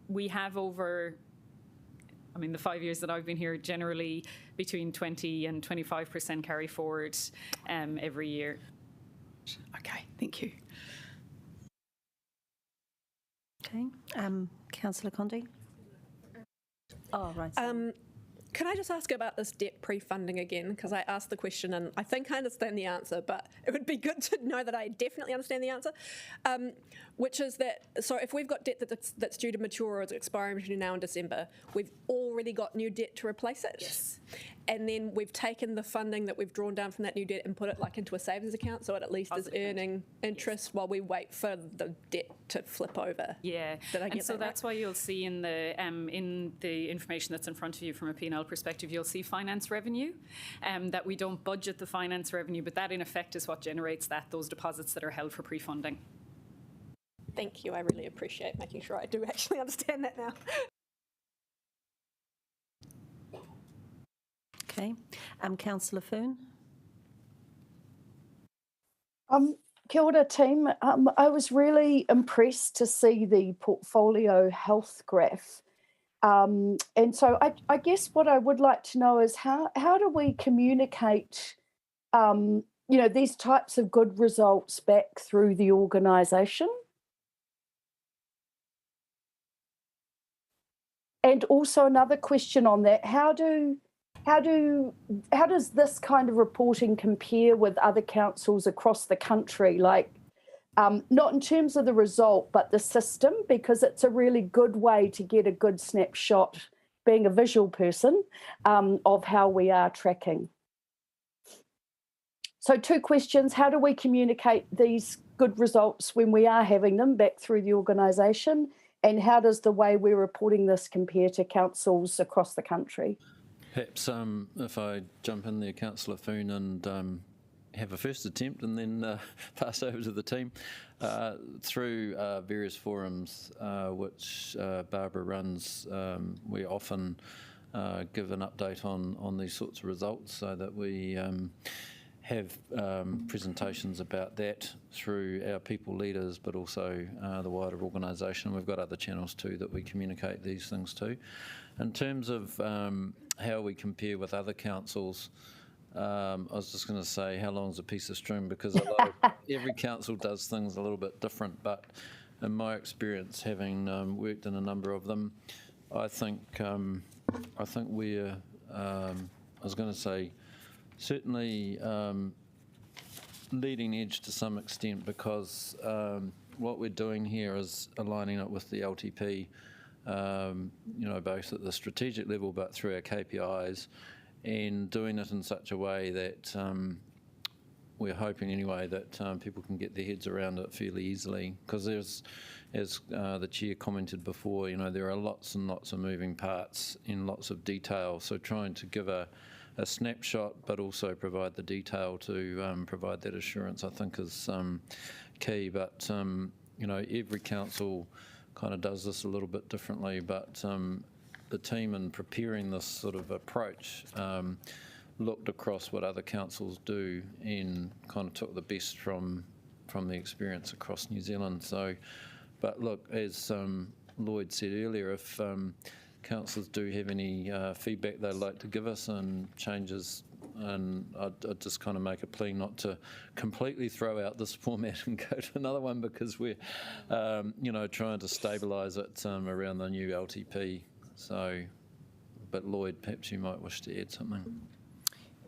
we have over... the 5 years that I've been here, generally between 20 and 25% carry forward every year. Okay, thank you. Okay, Councillor Conde. Oh, right. Can I just ask about this debt pre-funding again? Because I asked the question and I think I understand the answer, but it would be good to know that I definitely understand the answer, which is that, so if we've got debt that's due to mature or is expiring between now and December, we've already got new debt to replace it? Yes. And then we've taken the funding that we've drawn down from that new debt and put it like into a savings account, so it at least is earning interest while we wait for the debt to flip over. Yeah, Did I get and so that that's right? why you'll see in the information that's in front of you from a P&L perspective, you'll see finance revenue, that we don't budget the finance revenue, but that in effect is what generates those deposits that are held for pre-funding. Thank you, I really appreciate making sure I do actually understand that now. Okay, Councillor Foon. Kia ora, team. I was really impressed to see the portfolio health graph. And so I guess what I would like to know is how do we communicate, these types of good results back through the organisation? And also another question on that, how do how does this kind of reporting compare with other councils across the country? Like, not in terms of the result, but the system, because it's a really good way to get a good snapshot, being a visual person, of how we are tracking. So 2 questions. How do we communicate these good results when we are having them back through the organisation? And how does the way we're reporting this compare to councils across the country? Perhaps if I jump in there, Councillor Foon, and have a first attempt and then pass over to the team. Through various forums which Barbara runs, we often give an update on these sorts of results so that we have presentations about that through our people leaders, but also the wider organisation. We've got other channels too that we communicate these things to. In terms of how we compare with other councils, I was just going to say, how long's a piece of string? Because although every council does things a little bit different, but in my experience, having worked in a number of them, I think we're, I was going to say, certainly leading edge to some extent, because what we're doing here is aligning it with the LTP, both at the strategic level but through our KPIs, and doing it in such a way that we're hoping anyway that people can get their heads around it fairly easily, because there's, as the Chair commented before, there are lots and lots of moving parts in lots of detail, so trying to give a snapshot but also provide the detail to provide that assurance, I think, is key. But every council kind of does this a little bit differently, but the team in preparing this sort of approach looked across what other councils do and kind of took the best from the experience across New Zealand. So, but look, as Lloyd said earlier, if councillors do have any feedback they'd like to give us and changes, and I'd just kind of make a plea not to completely throw out this format and go to another one, because we're trying to stabilise it around the new LTP. So, but Lloyd, perhaps you might wish to add something.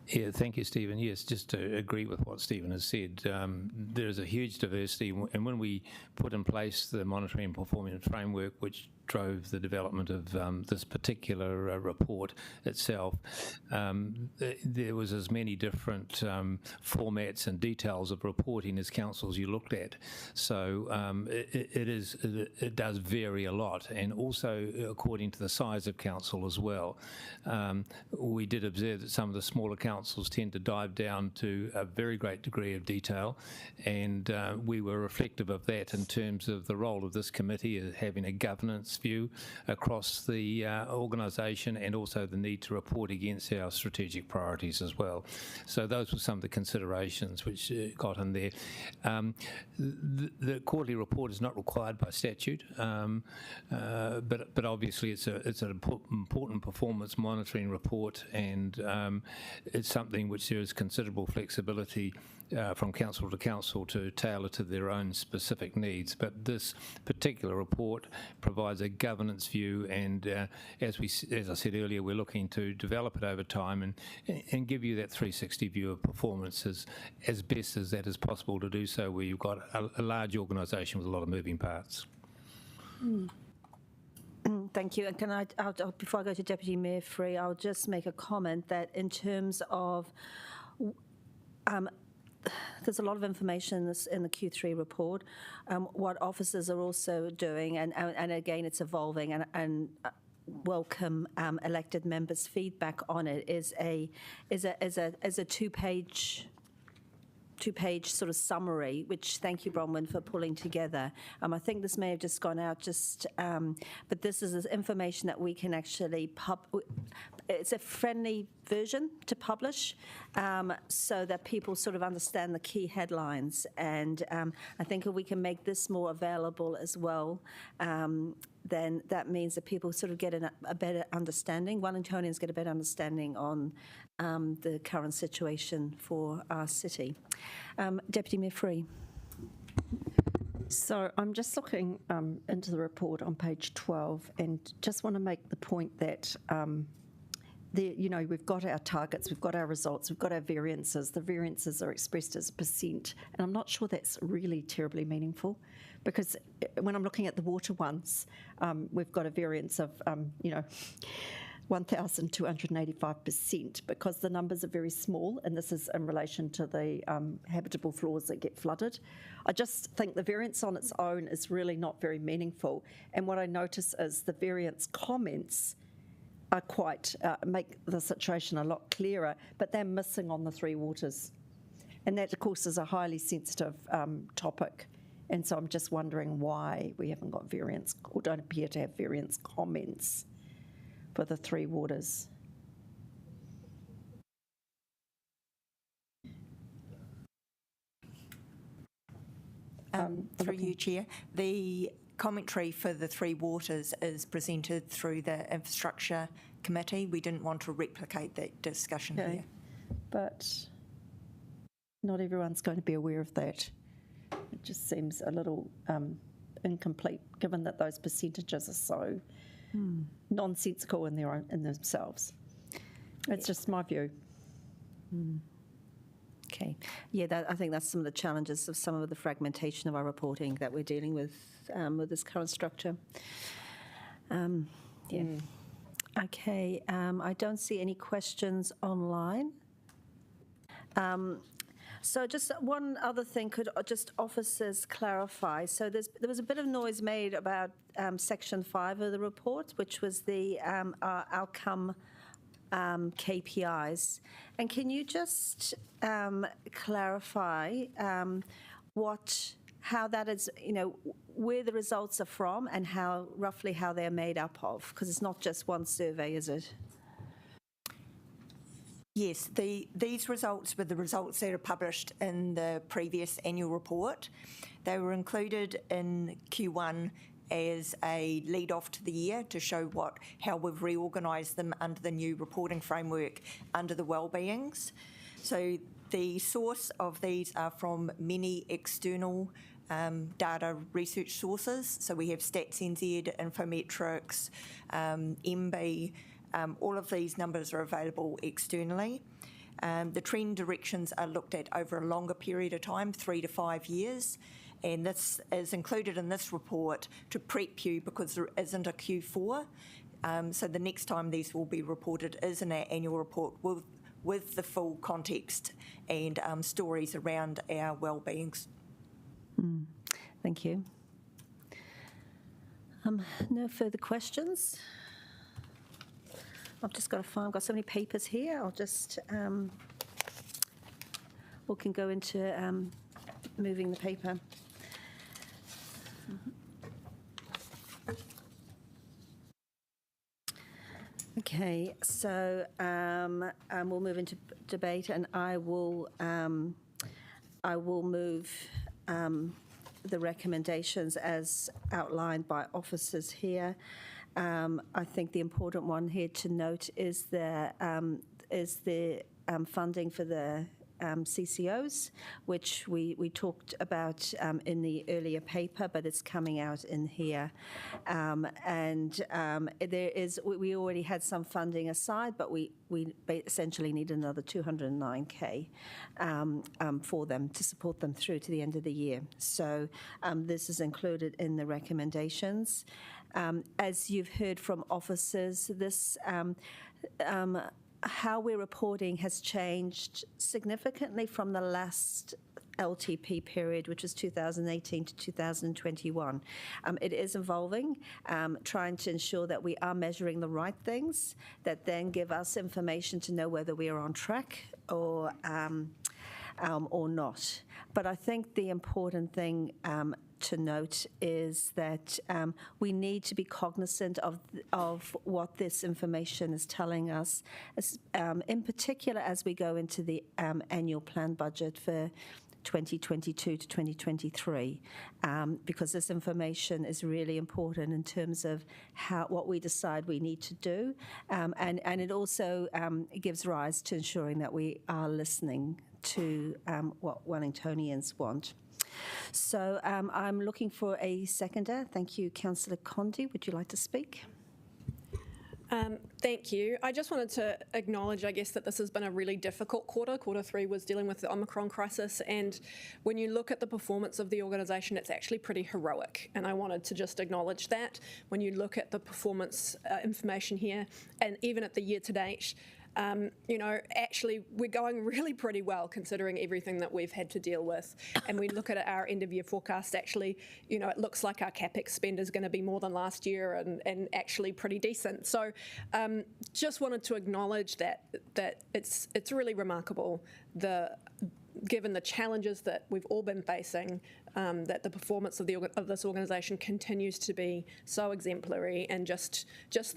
Yeah, thank you, Stephen. Yes, just to agree with what Stephen has said, there is a huge diversity, and when we put in place the monitoring and performance framework, which drove the development of this particular report itself, there was as many different formats and details of reporting as councils you looked at. So it does vary a lot, and also according to the size of council as well. We did observe that some of the smaller councils tend to dive down to a very great degree of detail, and we were reflective of that in terms of the role of this committee as having a governance view across the organisation, and also the need to report against our strategic priorities as well. So those were some of the considerations which got in there. The quarterly report is not required by statute, but obviously it's an important performance monitoring report, and it's something which there is considerable flexibility from council to council to tailor to their own specific needs. But this particular report provides a governance view, and as I said earlier, we're looking to develop it over time and give you that 360 view of performance as best as that is possible to do so, where you've got a large organisation with a lot of moving parts. Thank you. And before I go to Deputy Mayor Free, I'll just make a comment that in terms of there's a lot of information in the Q3 report. What officers are also doing, and again, it's evolving, and welcome elected members' feedback on it, is a two-page sort of summary, which thank you, Bronwyn, for pulling together. I think this may have just gone out, but this is information that we can actually it's a friendly version to publish, so that people sort of understand the key headlines. And I think if we can make this more available as well, then that means that people sort of get a better understanding. Wellingtonians get a better understanding on the current situation for our city. Deputy Mayor Free. So I'm just looking into the report on page 12, and just want to make the point that we've got our targets, we've got our results, we've got our variances. The variances are expressed as percent, and I'm not sure that's really terribly meaningful, because when I'm looking at the water ones, we've got a variance of 1,285%, because the numbers are very small, and this is in relation to the habitable floors that get flooded. I just think the variance on its own is really not very meaningful, and what I notice is the variance comments are quite, make the situation a lot clearer, but they're missing on the three waters. And that, of course, is a highly sensitive topic. And so I'm just wondering why we haven't got variance, or don't appear to have variance comments for the three waters. Through you, Chair. The commentary for the three waters is presented through the Infrastructure Committee. We didn't want to replicate that discussion here. But not everyone's going to be aware of that. It just seems a little incomplete, given that those percentages are so nonsensical in themselves. It's just my view. Okay. Yeah, I think that's some of the challenges of some of the fragmentation of our reporting that we're dealing with this current structure. Okay. I don't see any questions online. So just one other thing, could just officers clarify? So there was a bit of noise made about Section 5 of the report, which was the outcome KPIs. And can you just clarify how that is, where the results are from, and roughly how they're made up of? Because it's not just one survey, is it? Yes, these results were the results that are published in the previous annual report. They were included in Q1 as a lead-off to the year to show how we've reorganised them under the new reporting framework under the wellbeings. So the source of these are from many external data research sources. So we have Stats NZ, Infometrics, MB. All of these numbers are available externally. The trend directions are looked at over a longer period of time, 3 to 5 years, and this is included in this report to prep you because there isn't a Q4. So the next time these will be reported is in our annual report with the full context and stories around our wellbeings. Thank you. No further questions? I've just got to find, I've got so many papers here. I'll just, we can go into moving the paper. Okay, so we'll move into debate, and I will move the recommendations as outlined by officers here. I think the important one here to note is the funding for the Ccos, which we talked about in the earlier paper, but it's coming out in here. We already had some funding aside, but we essentially need another 209K for them to support them through to the end of the year. So this is included in the recommendations. As you've heard from officers, this how we're reporting has changed significantly from the last LTP period, which was 2018 to 2021. It is evolving, trying to ensure that we are measuring the right things that then give us information to know whether we are on track or not. But I think the important thing to note is that we need to be cognizant of what this information is telling us, in particular as we go into the annual plan budget for 2022 to 2023, because this information is really important in terms of what we decide we need to do, and it also gives rise to ensuring that we are listening to what Wellingtonians want. So I'm looking for a seconder. Thank you, Councillor Condi. Would you like to speak? Thank you. I just wanted to acknowledge, I guess, that this has been a really difficult quarter. Quarter 3 was dealing with the Omicron crisis, and when you look at the performance of the organisation, it's actually pretty heroic, and I wanted to just acknowledge that. When you look at the performance information here, and even at the year to date, actually we're going really pretty well considering everything that we've had to deal with. And we look at our end of year forecast, actually, it looks like our CapEx spend is going to be more than last year and actually pretty decent. So just wanted to acknowledge that it's really remarkable, given the challenges that we've all been facing, that the performance of this organisation continues to be so exemplary, and just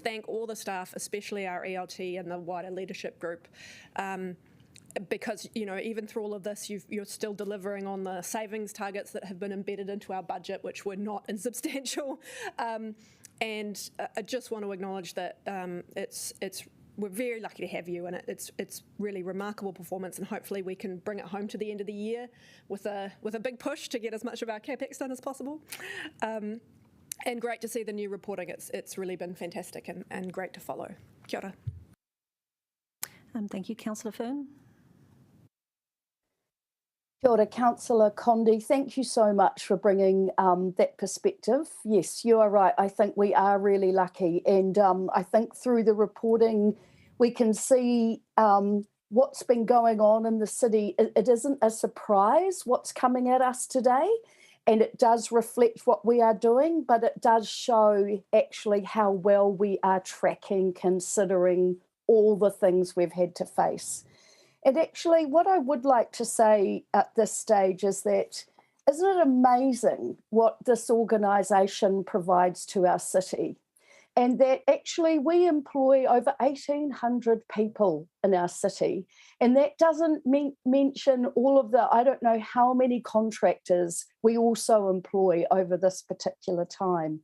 thank all the staff, especially our ELT and the wider leadership group, because even through all of this, you're still delivering on the savings targets that have been embedded into our budget, which were not insubstantial, and I just want to acknowledge that we're very lucky to have you, and it's really remarkable performance, and hopefully we can bring it home to the end of the year with a big push to get as much of our CapEx done as possible. And great to see the new reporting. It's really been fantastic and great to follow. Kia ora. Thank you, Councillor Fern. Kia ora, Councillor Condi. Thank you so much for bringing that perspective. Yes, you are right. I think we are really lucky. And I think through the reporting, we can see what's been going on in the city. It isn't a surprise what's coming at us today. And it does reflect what we are doing, but it does show actually how well we are tracking, considering all the things we've had to face. And actually, what I would like to say at this stage is that, isn't it amazing what this organisation provides to our city? And that actually we employ over 1,800 people in our city. And that doesn't mention all of the, I don't know how many contractors we also employ over this particular time.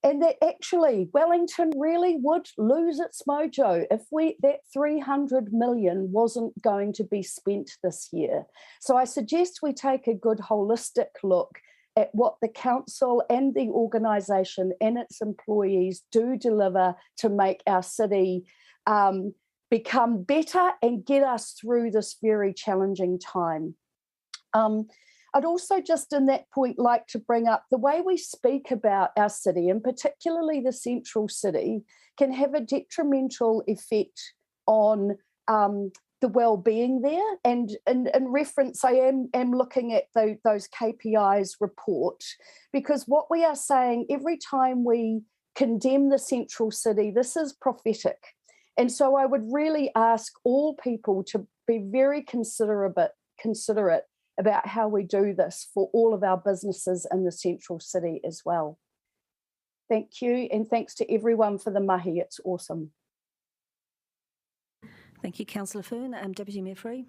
And that actually Wellington really would lose its mojo if that 300 million wasn't going to be spent this year. So I suggest we take a good holistic look at what the council and the organisation and its employees do deliver to make our city become better and get us through this very challenging time. I'd also just in that point like to bring up the way we speak about our city, and particularly the central city, can have a detrimental effect on the well-being there. And in reference, I am looking at those KPIs report, because what we are saying every time we condemn the central city, this is prophetic. And so I would really ask all people to be very considerate about how we do this for all of our businesses in the central city as well. Thank you, and thanks to everyone for the mahi. It's awesome. Thank you, Councillor Fern. Deputy Mayor Free.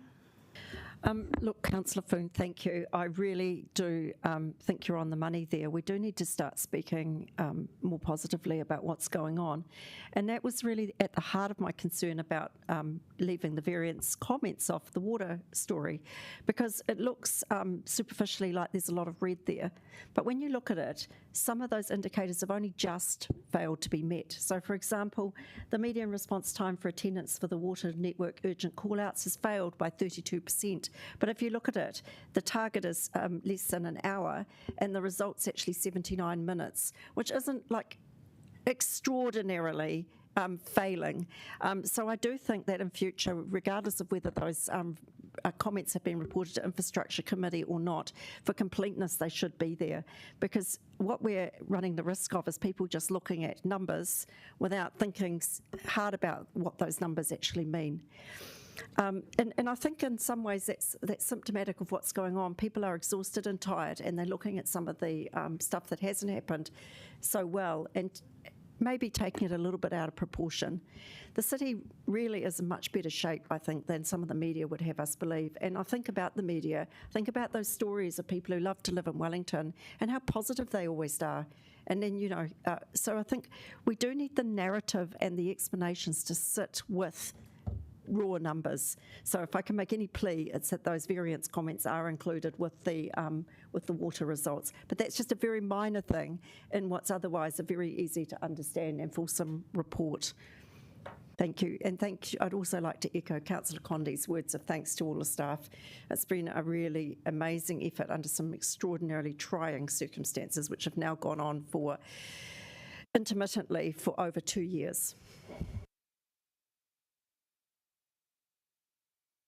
Look, Councillor Foon, thank you. I really do think you're on the money there. We do need to start speaking more positively about what's going on. And that was really at the heart of my concern about leaving the variance comments off the water story, because it looks superficially like there's a lot of red there. But when you look at it, some of those indicators have only just failed to be met. So, for example, the median response time for attendance for the water network urgent call-outs has failed by 32%. But if you look at it, the target is less than an hour, and the result's actually 79 minutes, which isn't like extraordinarily failing. So I do think that in future, regardless of whether those comments have been reported to Infrastructure Committee or not, for completeness they should be there, because what we're running the risk of is people just looking at numbers without thinking hard about what those numbers actually mean. And I think in some ways that's symptomatic of what's going on. People are exhausted and tired, and they're looking at some of the stuff that hasn't happened so well and maybe taking it a little bit out of proportion. The city really is in much better shape, I think, than some of the media would have us believe. And I think about the media, think about those stories of people who love to live in Wellington and how positive they always are. And then, so I think we do need the narrative and the explanations to sit with raw numbers. So if I can make any plea, it's that those variance comments are included with the water results. But that's just a very minor thing in what's otherwise a very easy to understand and fulsome report. Thank you. And thank you. I'd also like to echo Councillor Condi's words of thanks to all the staff. It's been a really amazing effort under some extraordinarily trying circumstances, which have now gone on for intermittently for over 2 years.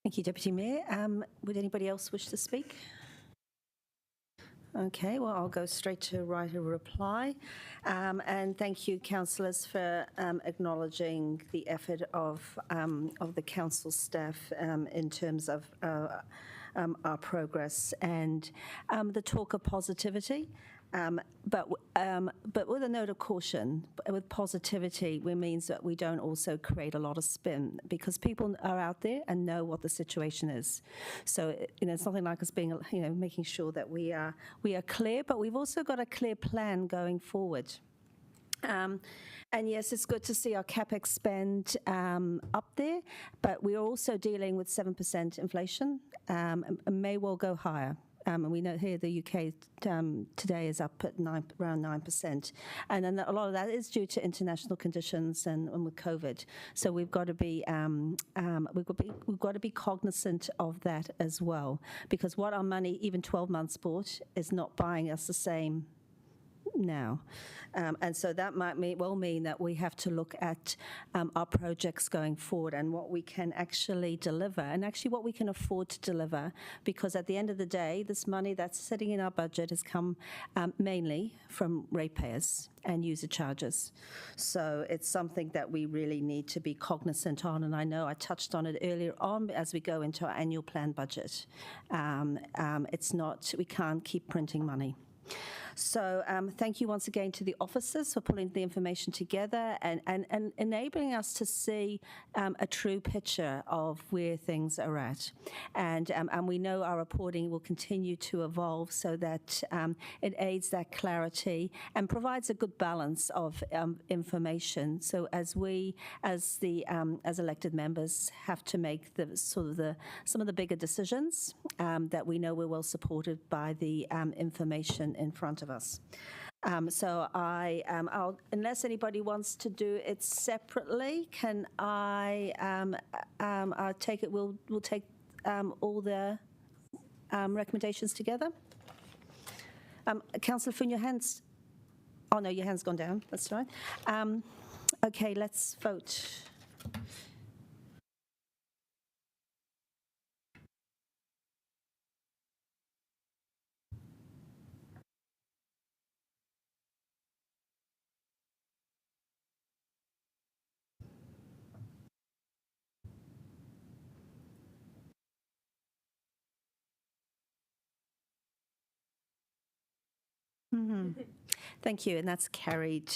Thank you, Deputy Mayor. Would anybody else wish to speak? Okay, well, I'll go straight to write a reply. And thank you, councillors, for acknowledging the effort of the council staff in terms of our progress and the talk of positivity. But with a note of caution, with positivity, it means that we don't also create a lot of spin, because people are out there and know what the situation is. So it's nothing like us being, making sure that we are clear, but we've also got a clear plan going forward. And yes, it's good to see our CapEx spend up there, but we're also dealing with 7% inflation, and may well go higher. And we know here the UK today is up at around 9%, and then a lot of that is due to international conditions and with COVID. So we've got to be cognizant of that as well, because what our money, even 12 months bought, is not buying us the same now. And so that might mean that we have to look at our projects going forward and what we can actually deliver, and actually what we can afford to deliver, because at the end of the day, this money that's sitting in our budget has come mainly from ratepayers and user charges. So it's something that we really need to be cognizant on, and I know I touched on it earlier on as we go into our annual plan budget. We can't keep printing money. So thank you once again to the officers for pulling the information together and enabling us to see a true picture of where things are at. And we know our reporting will continue to evolve so that it aids that clarity and provides a good balance of information. So as we, as elected members, have to make some of the bigger decisions, that we know we're well supported by the information in front of us. So I'll, unless anybody wants to do it separately, can I'll take it. We'll take all the recommendations together. Councillor Foon, your hands. Oh no, your hand's gone down. That's right. Okay, let's vote. Thank you, and that's carried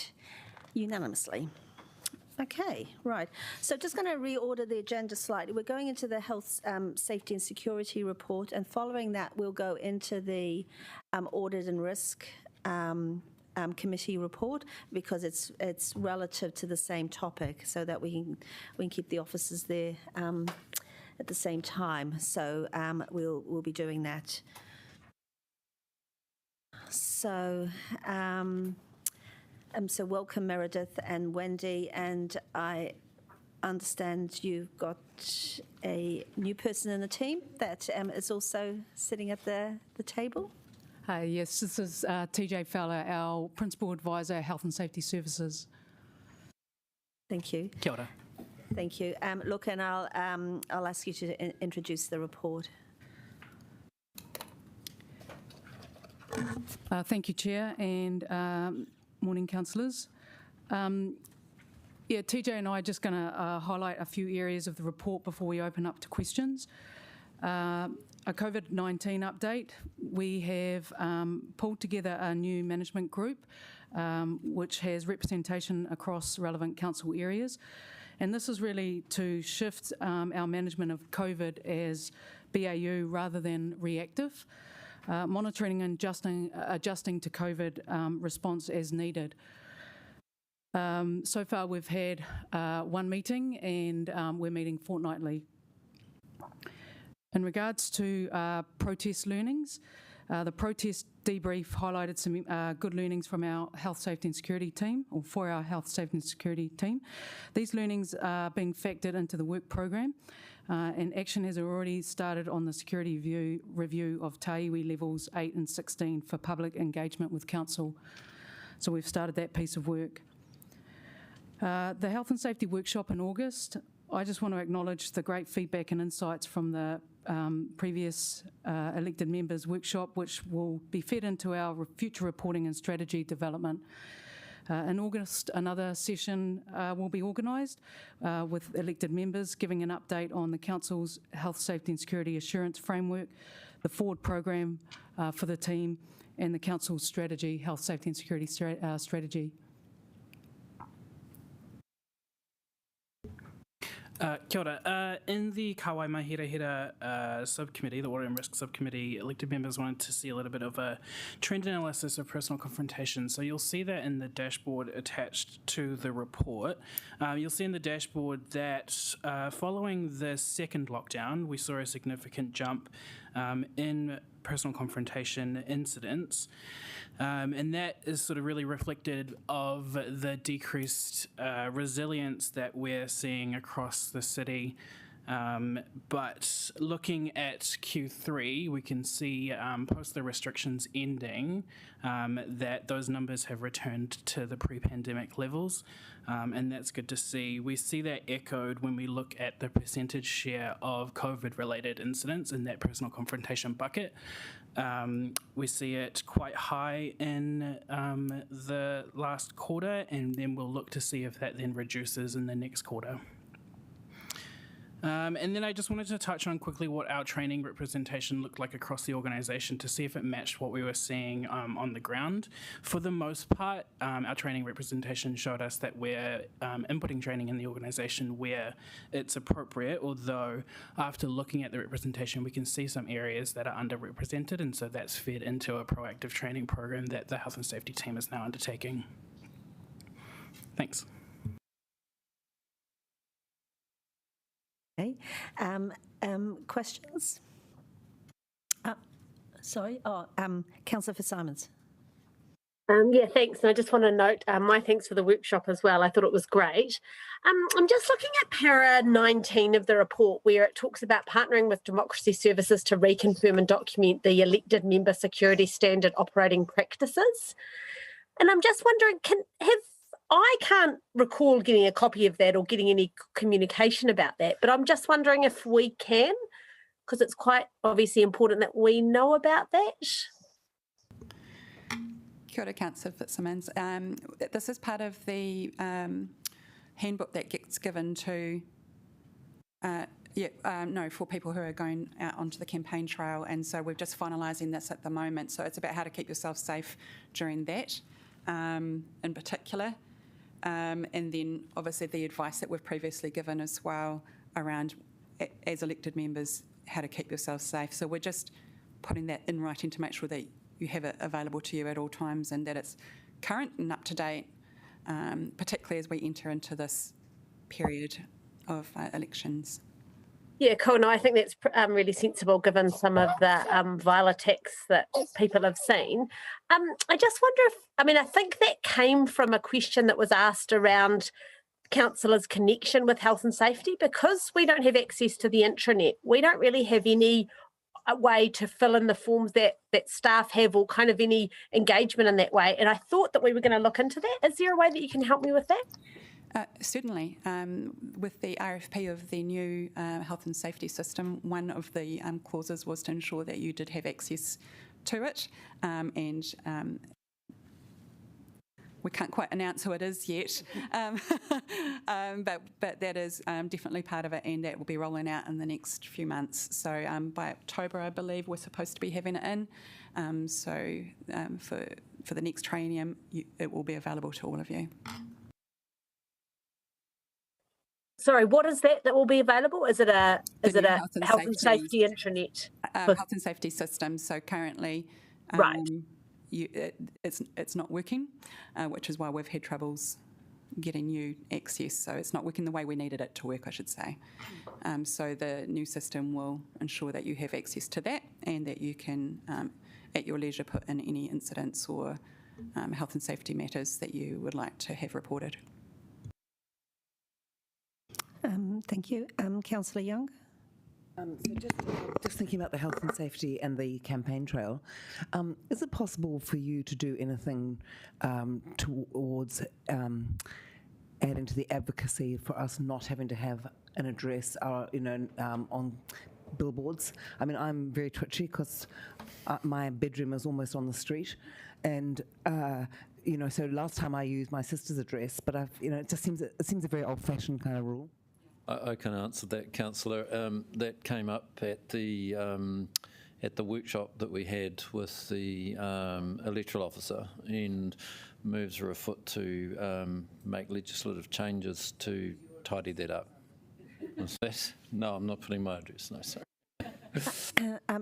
unanimously. Okay, right. So just going to reorder the agenda slightly. We're going into the Health, Safety and Security Report, and following that we'll go into the Audit and Risk Committee report, because it's relative to the same topic, so that we can keep the officers there at the same time. So we'll be doing that. So, so welcome Meredith and Wendy, and I understand you've got a new person in the team that is also sitting at the table. Yes, this is TJ Fowler, our Principal Advisor, Health and Safety Services. Thank you. Kia ora. Thank you. Look, and I'll ask you to introduce the report. Thank you, Chair, and morning, councillors. TJ and I are just going to highlight a few areas of the report before we open up to questions. A COVID-19 update. We have pulled together a new management group which has representation across relevant council areas, and this is really to shift our management of COVID as BAU rather than reactive. Monitoring and adjusting to COVID response as needed. So far we've had one meeting, and we're meeting fortnightly. In regards to protest learnings, The protest debrief highlighted some good learnings from our health, safety and security team, or for our health, safety and security team. These learnings are being factored into the work program, and action has already started on the security review of Tahua levels 8 and 16 for public engagement with council. So we've started that piece of work. The health and safety workshop in August, I just want to acknowledge the great feedback and insights from the previous elected members workshop, which will be fed into our future reporting and strategy development. In August, another session will be organised with elected members giving an update on the Council's Health, Safety and Security Assurance Framework, the forward program for the team, and the Council's strategy, Health, Safety and Security strategy. Kia ora. In the Kawai Mahirahira subcommittee, the Water and Risk subcommittee, elected members wanted to see a little bit of a trend analysis of personal confrontation. So you'll see that in the dashboard attached to the report. You'll see in the dashboard that following the second lockdown, we saw a significant jump in personal confrontation incidents. And that is sort of really reflected of the decreased resilience that we're seeing across the city. But looking at Q3, we can see post the restrictions ending that those numbers have returned to the pre-pandemic levels, and that's good to see. We see that echoed when we look at the percentage share of COVID-related incidents in that personal confrontation bucket. We see it quite high in the last quarter, and then we'll look to see if that then reduces in the next quarter. And then I just wanted to touch on quickly what our training representation looked like across the organisation to see if it matched what we were seeing on the ground. For the most part, our training representation showed us that we're inputting training in the organisation where it's appropriate, although after looking at the representation, we can see some areas that are underrepresented, and so that's fed into a proactive training program that the health and safety team is now undertaking. Thanks. Okay. Questions? Councillor Fitzsimons. Yeah, thanks. And I just want to note my thanks for the workshop as well. I thought it was great. I'm just looking at para 19 of the report where it talks about partnering with democracy services to reconfirm and document the elected member security standard operating practices. And I'm just wondering, I can't recall getting a copy of that or getting any communication about that, but I'm just wondering if we can, because it's quite obviously important that we know about that. Kia ora, Councillor Fitzsimons. This is part of the handbook that gets given to, for people who are going out onto the campaign trail, and so we're just finalising this at the moment. So it's about how to keep yourself safe during that in particular. And then obviously the advice that we've previously given as well around, as elected members, how to keep yourself safe. So we're just putting that in writing to make sure that you have it available to you at all times and that it's current and up to date, particularly as we enter into this period of elections. Yeah, cool. No, I think that's really sensible given some of the vile attacks that people have seen. I just wonder I think that came from a question that was asked around councillors' connection with health and safety. Because we don't have access to the intranet, we don't really have any way to fill in the forms that staff have or kind of any engagement in that way. And I thought that we were going to look into that. Is there a way that you can help me with that? Certainly. With the RFP of the new health and safety system, one of the clauses was to ensure that you did have access to it, and we can't quite announce who it is yet, but that is definitely part of it, and that will be rolling out in the next few months. So by October, I believe, we're supposed to be having it in. For the next triennium, it will be available to all of you. Sorry, what is that will be available? Is it a health and safety intranet? Health and safety system. So currently, right, it's not working, which is why we've had troubles getting new access. So it's not working the way we needed it to work, I should say. So the new system will ensure that you have access to that and that you can, at your leisure, put in any incidents or health and safety matters that you would like to have reported. Thank you. Councillor Young? So just thinking about the health and safety and the campaign trail, is it possible for you to do anything towards adding to the advocacy for us not having to have an address, on billboards? I mean, I'm very twitchy because my bedroom is almost on the street, and so last time I used my sister's address, but it seems a very old-fashioned kind of rule. I can answer that, Councillor. That came up at the workshop that we had with the electoral officer, and moves are afoot to make legislative changes to tidy that up. Is that? No, I'm not putting my address. No, sorry.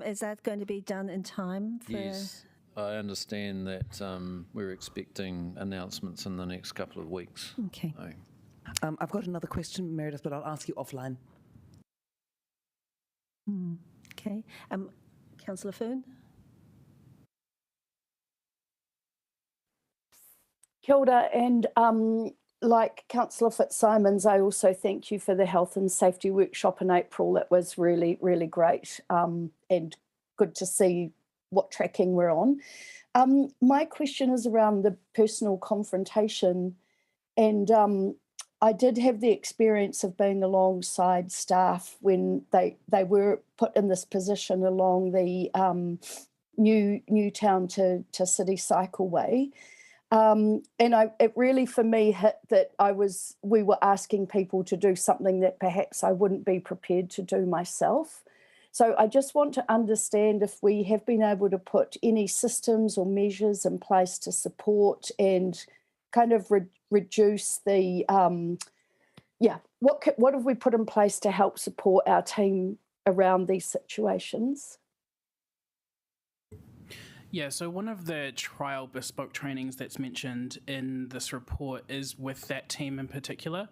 Is that going to be done in time? Yes, I understand that we're expecting announcements in the next couple of weeks. Okay. So, I've got another question, Meredith, but I'll ask you offline. Okay. Councillor Foon? Kia ora, and like Councillor Fitzsimons, I also thank you for the health and safety workshop in April. It was really, really great, and good to see what tracking we're on. My question is around the personal confrontation, and I did have the experience of being alongside staff when they were put in this position along the Newtown to City cycleway. And it really, for me, hit that we were asking people to do something that perhaps I wouldn't be prepared to do myself. So I just want to understand if we have been able to put any systems or measures in place to support and kind of reduce the, what have we put in place to help support our team around these situations? Yeah, so one of the trial bespoke trainings that's mentioned in this report is with that team in particular,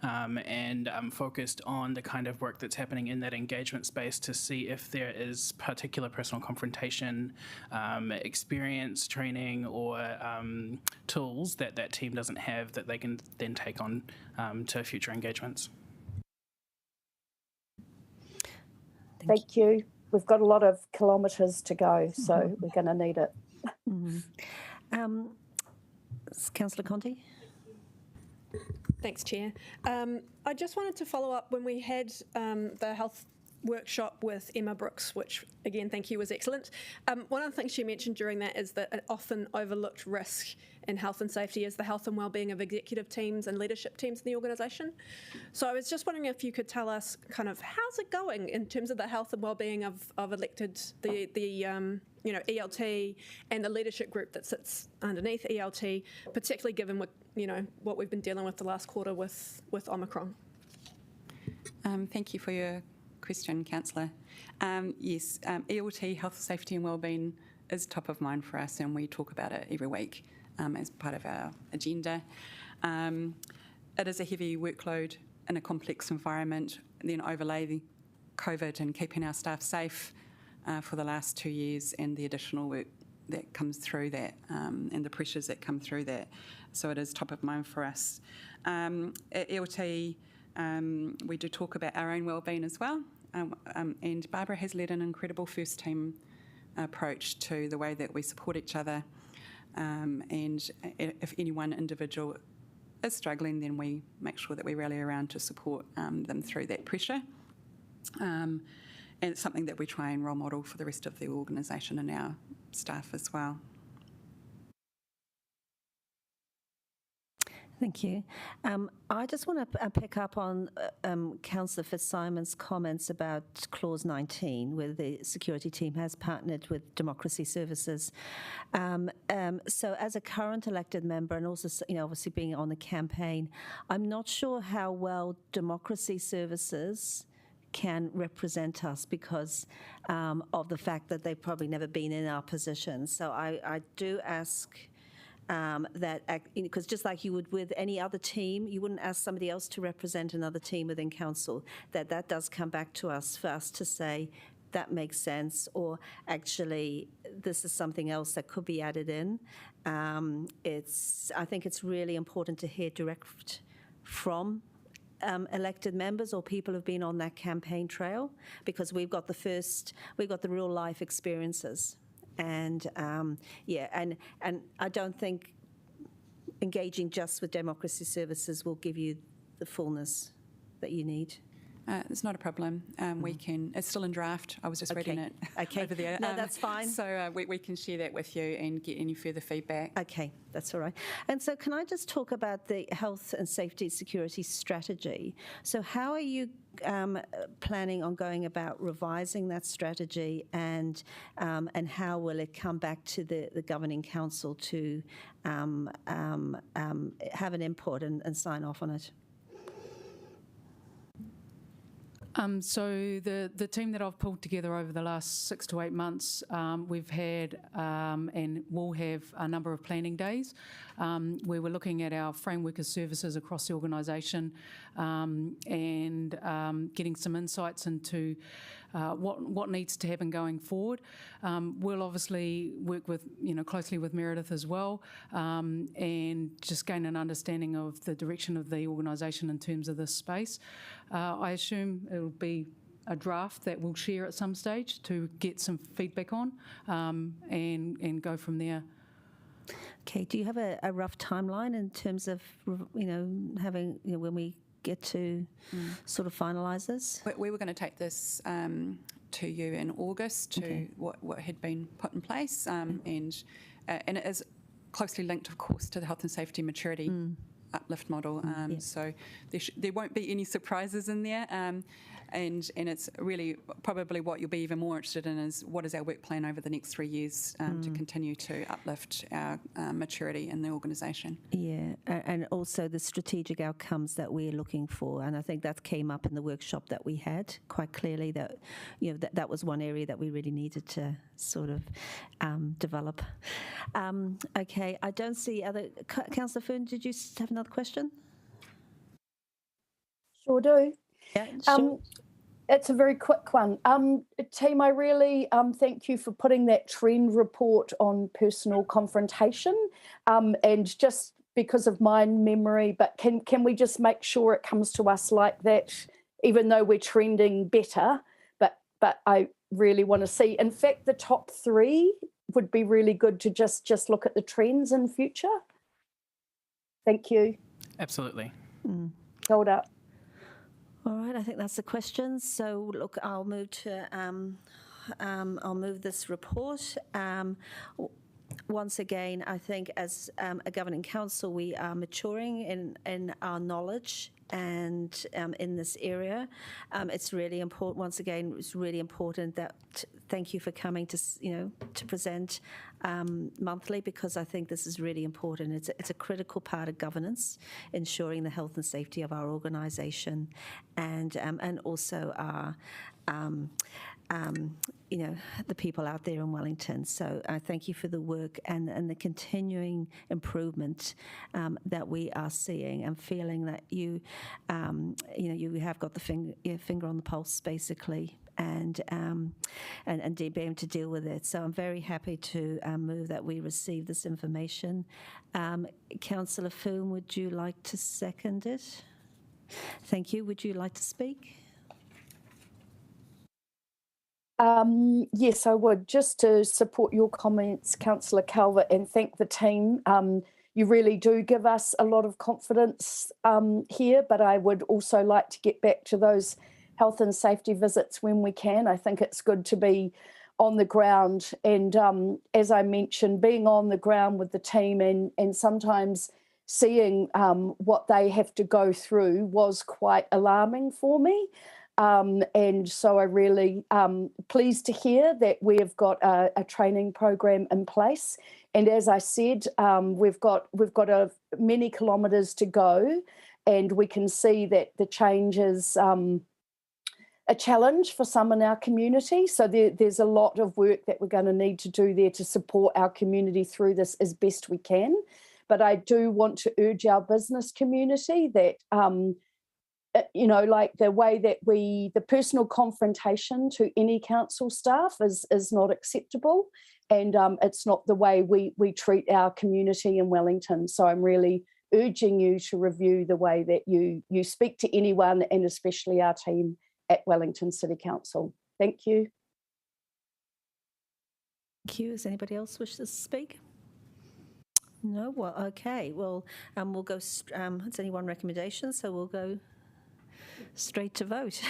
and focused on the kind of work that's happening in that engagement space to see if there is particular personal confrontation experience, training, or tools that that team doesn't have that they can then take on to future engagements. Thank you. We've got a lot of kilometres to go, so we're going to need it. Councillor Conti? Thanks, Chair. I just wanted to follow up when we had the health workshop with Emma Brooks, which, again, thank you, was excellent. One of the things she mentioned during that is that an often overlooked risk in health and safety is the health and wellbeing of executive teams and leadership teams in the organisation. So I was just wondering if you could tell us kind of how's it going in terms of the health and wellbeing of elected, the ELT and the leadership group that sits underneath ELT, particularly given what we've been dealing with the last quarter with Omicron. Thank you for your question, Councillor. Yes, ELT, health, safety and wellbeing, is top of mind for us, and we talk about it every week as part of our agenda. It is a heavy workload in a complex environment, and then overlay the COVID and keeping our staff safe for the last 2 years, and the additional work that comes through that, and the pressures that come through that. So it is top of mind for us. At ELT, we do talk about our own wellbeing as well, and Barbara has led an incredible first team approach to the way that we support each other, and if any one individual is struggling, then we make sure that we rally around to support them through that pressure, and it's something that we try and role model for the rest of the organisation and our staff as well. Thank you. I just want to pick up on Councillor Fitzsimon's comments about Clause 19, where the security team has partnered with Democracy Services. So as a current elected member, and also obviously being on the campaign, I'm not sure how well Democracy Services can represent us because of the fact that they've probably never been in our position. So I do ask because just like you would with any other team, you wouldn't ask somebody else to represent another team within council, that does come back to us for us to say, that makes sense, or actually this is something else that could be added in. I think it's really important to hear direct from elected members or people who've been on that campaign trail, because we've got the real life experiences. And and I don't think engaging just with democracy services will give you the fullness that you need. It's not a problem. We can. It's still in draft. I was just reading it over there. No, that's fine. So we can share that with you and get any further feedback. Okay, that's all right. And so can I just talk about the health and safety security strategy? So how are you planning on going about revising that strategy, and how will it come back to the governing council to have an input and sign off on it? So the team that I've pulled together over the last 6 to 8 months, we've had and will have a number of planning days where we're looking at our framework of services across the organisation and getting some insights into what needs to happen going forward. We'll obviously work with closely with Meredith as well, and just gain an understanding of the direction of the organisation in terms of this space. I assume it'll be a draft that we'll share at some stage to get some feedback on, and go from there. Okay. Do you have a rough timeline in terms of having when we get to sort of finalise this? We were going to take this to you in August to what had been put in place, and it is closely linked, of course, to the health and safety maturity uplift model. So there won't be any surprises in there. And it's really probably what you'll be even more interested in is what is our work plan over the next 3 years to continue to uplift our maturity in the organisation. Yeah, and also the strategic outcomes that we're looking for. And I think that came up in the workshop that we had quite clearly, that that was one area that we really needed to sort of develop. Okay, I don't see other. Councillor Foon, did you have another question? Sure do. Yeah, sure. It's a very quick one. Team, I really thank you for putting that trend report on personal confrontation. And just because of my memory, but can we just make sure it comes to us like that, even though we're trending better? But I really want to see. In fact, the top 3 would be really good to just look at the trends in future. Thank you. Absolutely. Hold up. All right, I think that's the questions. So look, I'll move this report. Once again, I think as a governing council, we are maturing in our knowledge and in this area. It's really important. Once again, it's really important that. Thank you for coming to present monthly, because I think this is really important. It's a critical part of governance, ensuring the health and safety of our organisation, and also our the people out there in Wellington. So I thank you for the work and the continuing improvement that we are seeing, and feeling that you have got the finger on the pulse, basically. And be able to deal with it. So I'm very happy to move that we receive this information. Councillor Foon, would you like to second it? Thank you. Would you like to speak? Yes, I would. Just to support your comments, Councillor Calvert, and thank the team. You really do give us a lot of confidence here, but I would also like to get back to those health and safety visits when we can. I think it's good to be on the ground, and as I mentioned, being on the ground with the team and sometimes seeing what they have to go through was quite alarming for me. And so I really pleased to hear that we have got a training program in place. And as I said, we've got many kilometres to go, and we can see that the changes a challenge for some in our community. So there's a lot of work that we're going to need to do there to support our community through this as best we can. But I do want to urge our business community that, like the way that the personal confrontation to any council staff is not acceptable. And it's not the way we treat our community in Wellington. So I'm really urging you to review the way that you speak to anyone, and especially our team at Wellington City Council. Thank you. Thank you. Does anybody else wish to speak? No? Well, okay. Well, we'll go, it's only one recommendation, so we'll go straight to vote.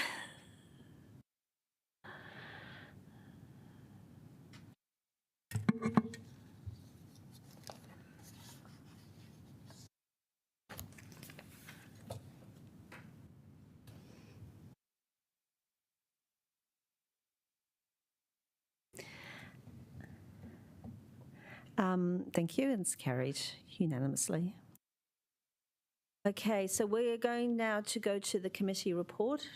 Thank you, and it's carried unanimously. Okay, so we're going now to go to the committee report,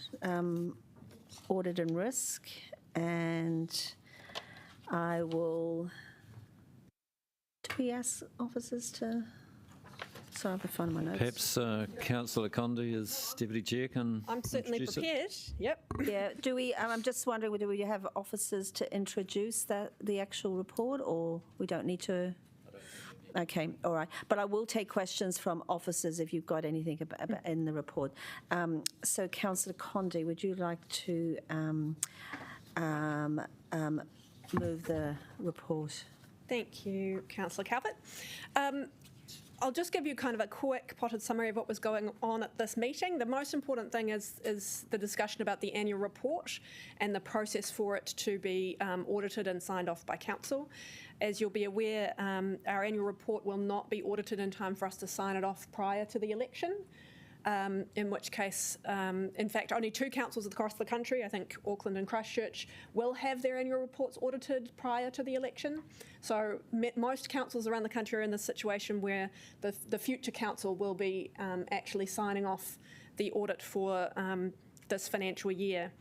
audit and risk, and I will, do we ask officers to, sorry, I have to find my notes. Perhaps Councillor Condi as Deputy Chair can I'm certainly introduce prepared. Yep. Yeah, do we, I'm just wondering, do we have officers to introduce the actual report, or we don't need to? Okay, all right. But I will take questions from officers if you've got anything about in the report. So, Councillor Condi, would you like to move the report? Thank you, Councillor Calvert. I'll just give you kind of a quick potted summary of what was going on at this meeting. The most important thing is the discussion about the annual report and the process for it to be audited and signed off by Council. As you'll be aware, our annual report will not be audited in time for us to sign it off prior to the election. In which case, in fact, only 2 councils across the country, I think Auckland and Christchurch, will have their annual reports audited prior to the election. So most councils around the country are in this situation where the future council will be actually signing off the audit for this financial year.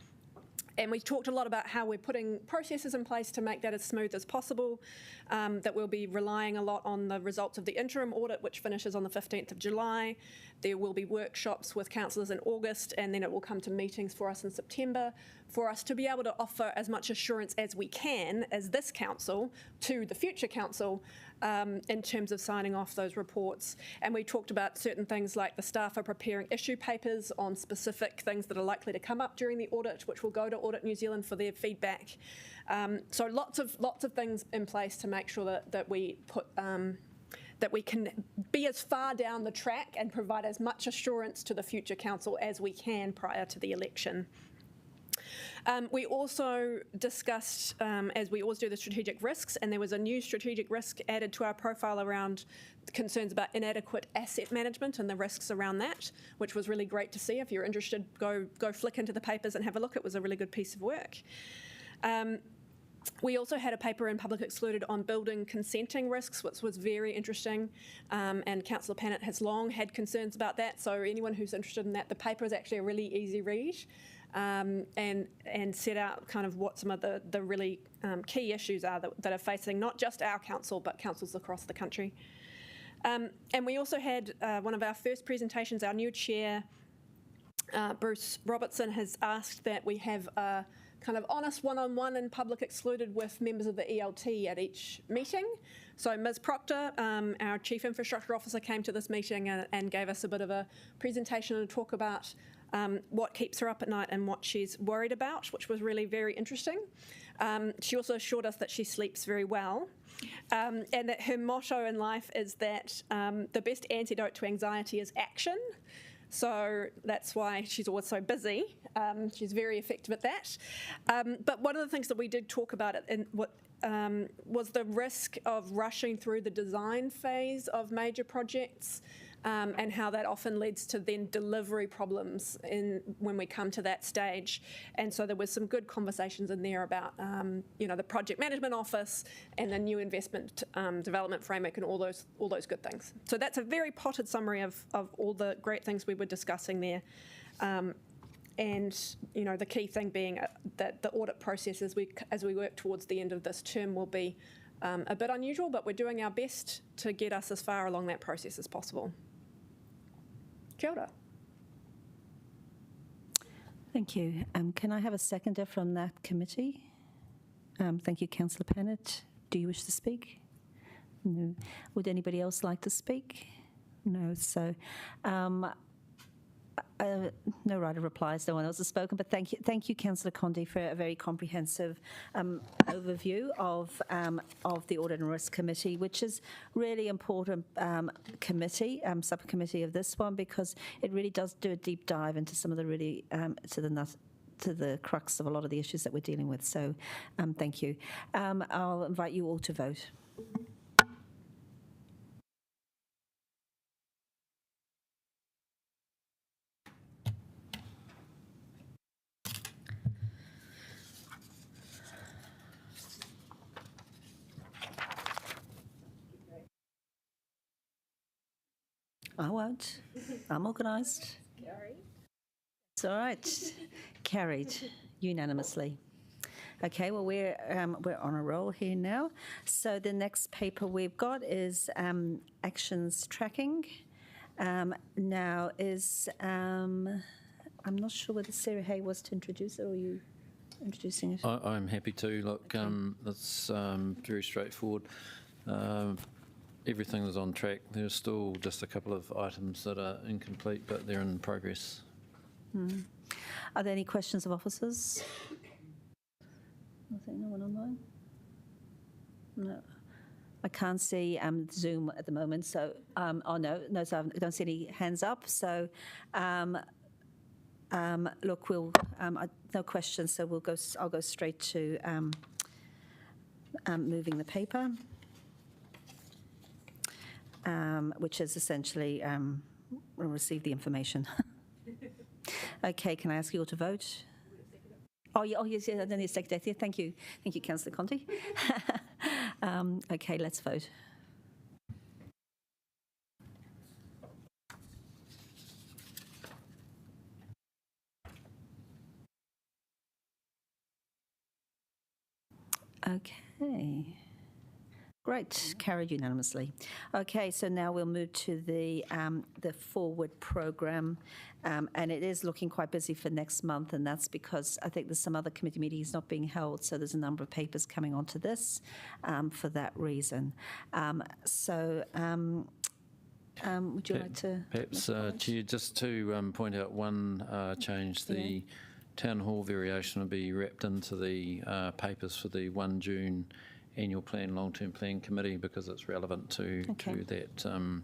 And we talked a lot about how we're putting processes in place to make that as smooth as possible, that we'll be relying a lot on the results of the interim audit, which finishes on the 15th of July. There will be workshops with councillors in August, and then it will come to meetings for us in September, for us to be able to offer as much assurance as we can as this council to the future council in terms of signing off those reports. And we talked about certain things like the staff are preparing issue papers on specific things that are likely to come up during the audit, which will go to Audit New Zealand for their feedback. So lots of things in place to make sure that we put that we can be as far down the track and provide as much assurance to the future council as we can prior to the election. We also discussed, as we always do, the strategic risks, and there was a new strategic risk added to our profile around concerns about inadequate asset management and the risks around that, which was really great to see. If you're interested, go flick into the papers and have a look. It was a really good piece of work. We also had a paper in Public Excluded on building consenting risks, which was very interesting, and Councillor Pannett has long had concerns about that, so anyone who's interested in that, the paper is actually a really easy read, and set out kind of what some of the really key issues are that are facing not just our council, but councils across the country. And we also had one of our first presentations, our new chair, Bruce Robertson, has asked that we have a kind of honest one-on-one in Public Excluded with members of the ELT at each meeting. So Ms Proctor, our Chief Infrastructure Officer, came to this meeting and gave us a bit of a presentation and talk about what keeps her up at night and what she's worried about, which was really very interesting. She also assured us that she sleeps very well, and that her motto in life is that the best antidote to anxiety is action. So that's why she's always so busy. She's very effective at that. But one of the things that we did talk about was the risk of rushing through the design phase of major projects, and how that often leads to then delivery problems when we come to that stage. And so there was some good conversations in there about the project management office and the new investment development framework and all those good things. So that's a very potted summary of all the great things we were discussing there. And, you know, the key thing being that the audit process as we work towards the end of this term will be a bit unusual, but we're doing our best to get us as far along that process as possible. Kia ora. Thank you. Can I have a seconder from that committee? Thank you, Councillor Pennant. Do you wish to speak? No. Would anybody else like to speak? No. So, no right of replies. No one else has spoken. But thank you, Councillor Condi, for a very comprehensive overview of the Audit and Risk Committee, which is really important committee, subcommittee of this one, because it really does do a deep dive into some of the really to the crux of a lot of the issues that we're dealing with. So, thank you. I'll invite you all to vote. I won't. I'm organised. Carried. It's all right. Carried unanimously. Okay, well, we're on a roll here now. So the next paper we've got is actions tracking. Now is, I'm not sure whether Sarah Hay was to introduce it or you introducing it. I'm happy to. Look, it's very straightforward. Everything is on track. There's still just a couple of items that are incomplete, but they're in progress. Are there any questions of officers? Nothing, no one online? No. I can't see Zoom at the moment, so, no, so I don't see any hands up. So, look, no questions, so I'll go straight to moving the paper. Which is essentially we'll receive the information. Okay, can I ask you all to vote? Yes, I don't need a secretary. Thank you, Councillor Conti. Okay, let's vote. Okay. Great, carried unanimously. Okay, so now we'll move to the forward program, and it is looking quite busy for next month, and that's because I think there's some other committee meetings not being held, so there's a number of papers coming onto this for that reason. Would you like to? Perhaps, Chair, just to point out one change, the Town Hall variation will be wrapped into the papers for the 1 June Annual Plan, Long-Term Plan Committee, because it's relevant to that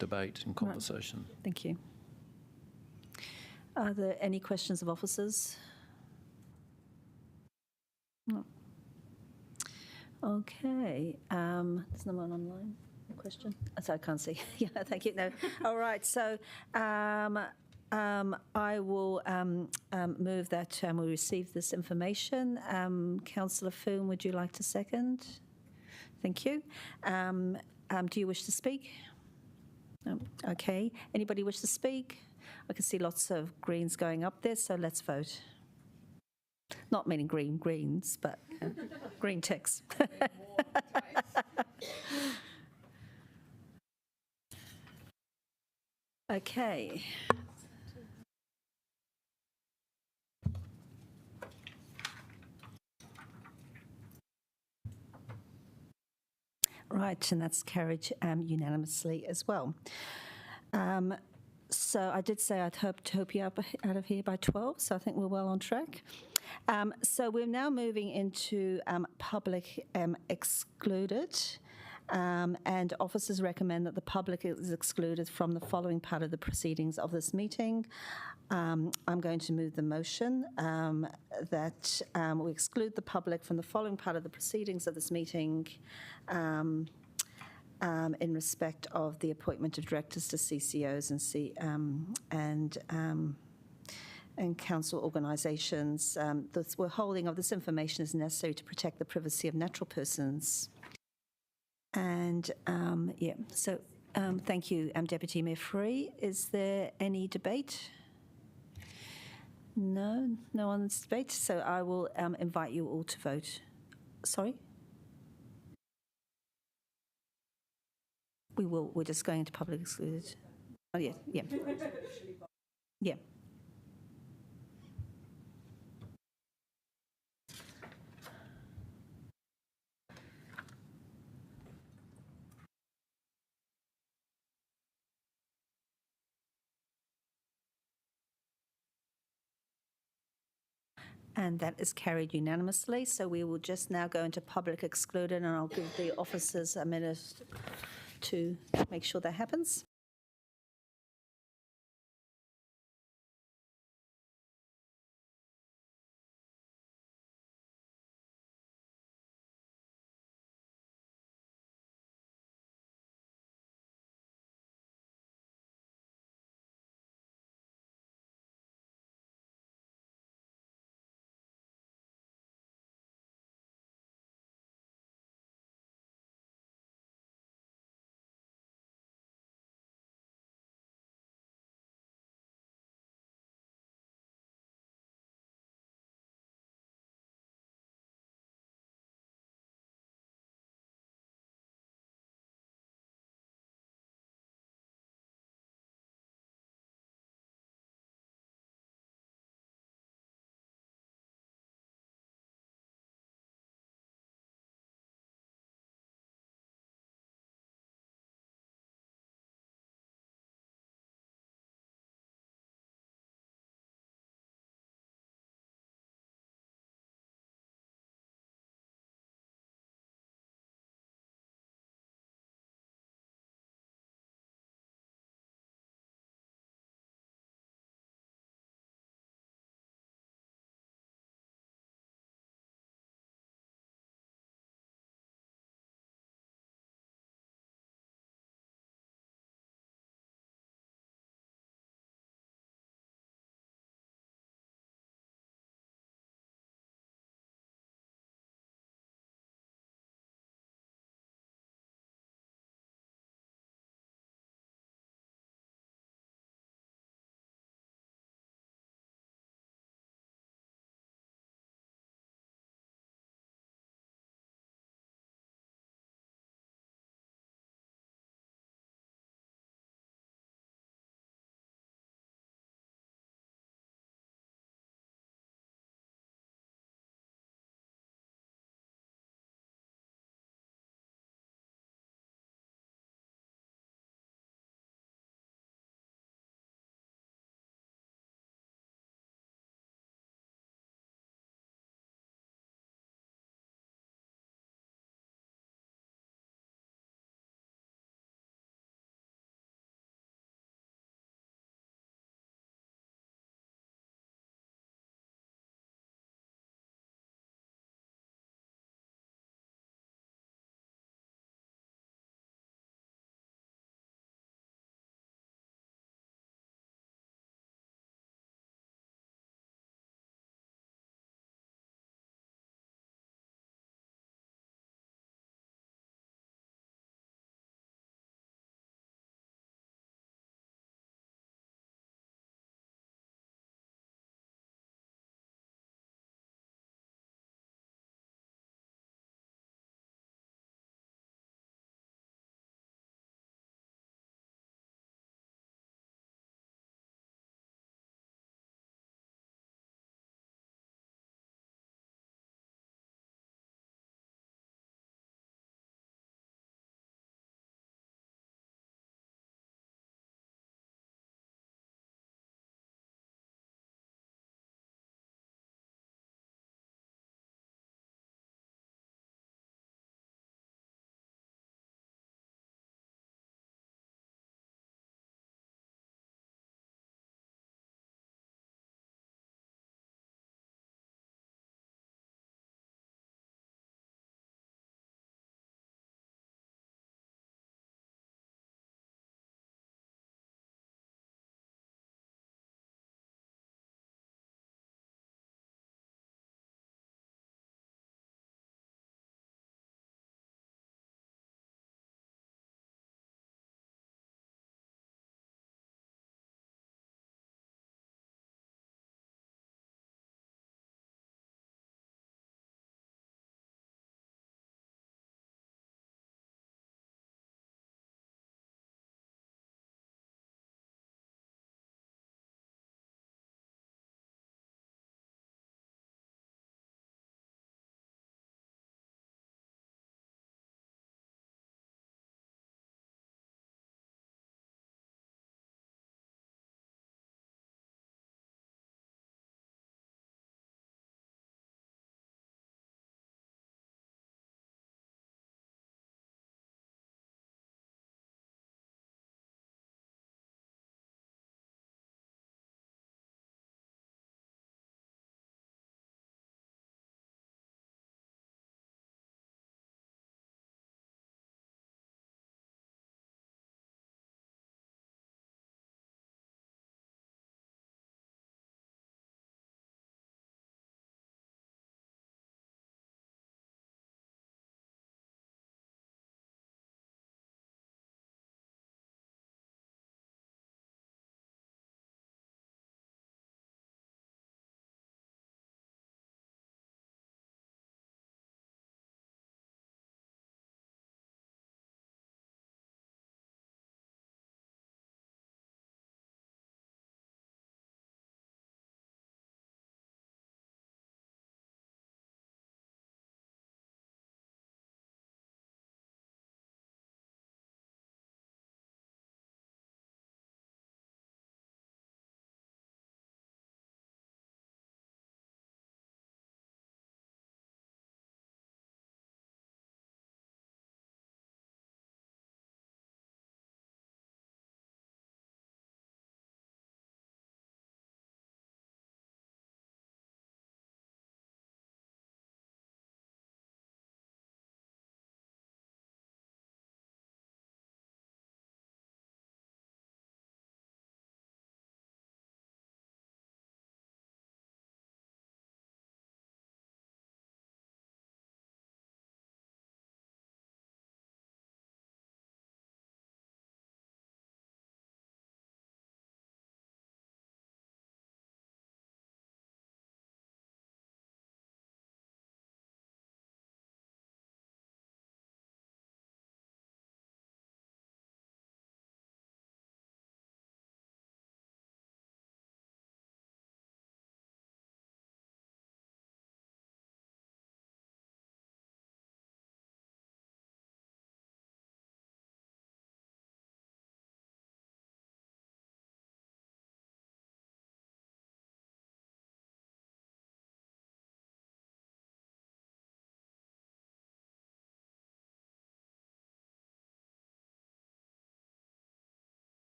debate and conversation. Right. Thank you. Are there any questions of officers? No. Okay. There's no one online. No question? So I can't see. Yeah, thank you. No. All right. So I will move that we receive this information. Councillor Foon, would you like to second? Thank you. Do you wish to speak? No. Okay. Anybody wish to speak? I can see lots of greens going up there, so let's vote. Not meaning greens, but green ticks. Okay. Right, and that's carried unanimously as well. So I did say I'd hope to you out of here by 12, so I think we're well on track. So we're now moving into public excluded, and officers recommend that the public is excluded from the following part of the proceedings of this meeting. I'm going to move the motion that we exclude the public from the following part of the proceedings of this meeting in respect of the appointment of directors to CCOs and council organisations. The withholding of this information is necessary to protect the privacy of natural persons. And thank you, Deputy Mayor Free. Is there any debate? No, no on this debate, so I will invite you all to vote. Sorry? We will, we're just going into public excluded. Oh, yeah, yeah. Yeah. And that is carried unanimously. So we will just now go into public excluded, and I'll give the officers a minute to make sure that happens.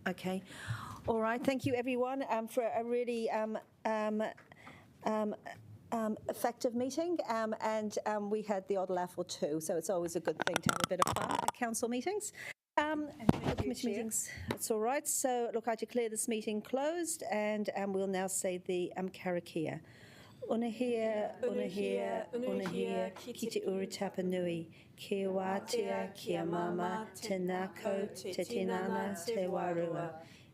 Okay. All right. Thank you, everyone, for a really effective meeting. And we had the odd laugh or two, so it's always a good thing to have a bit of fun at council meetings. Committee meetings, that's all right. So, look, I declare this meeting closed, and we'll now say the karakia. Unahia, unahia, unahia, ki te uritapa nui, kia wātea, kia mama, te nākau, te tinana, te warua,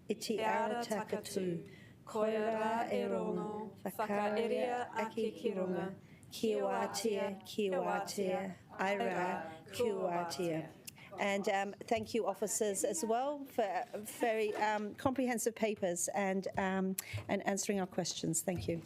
iti ara takatū, koera e rongo, whakaerea aki ki runga, kia wātea, aira, kia wātea. And thank you, officers, as well, for very comprehensive papers and answering our questions. Thank you.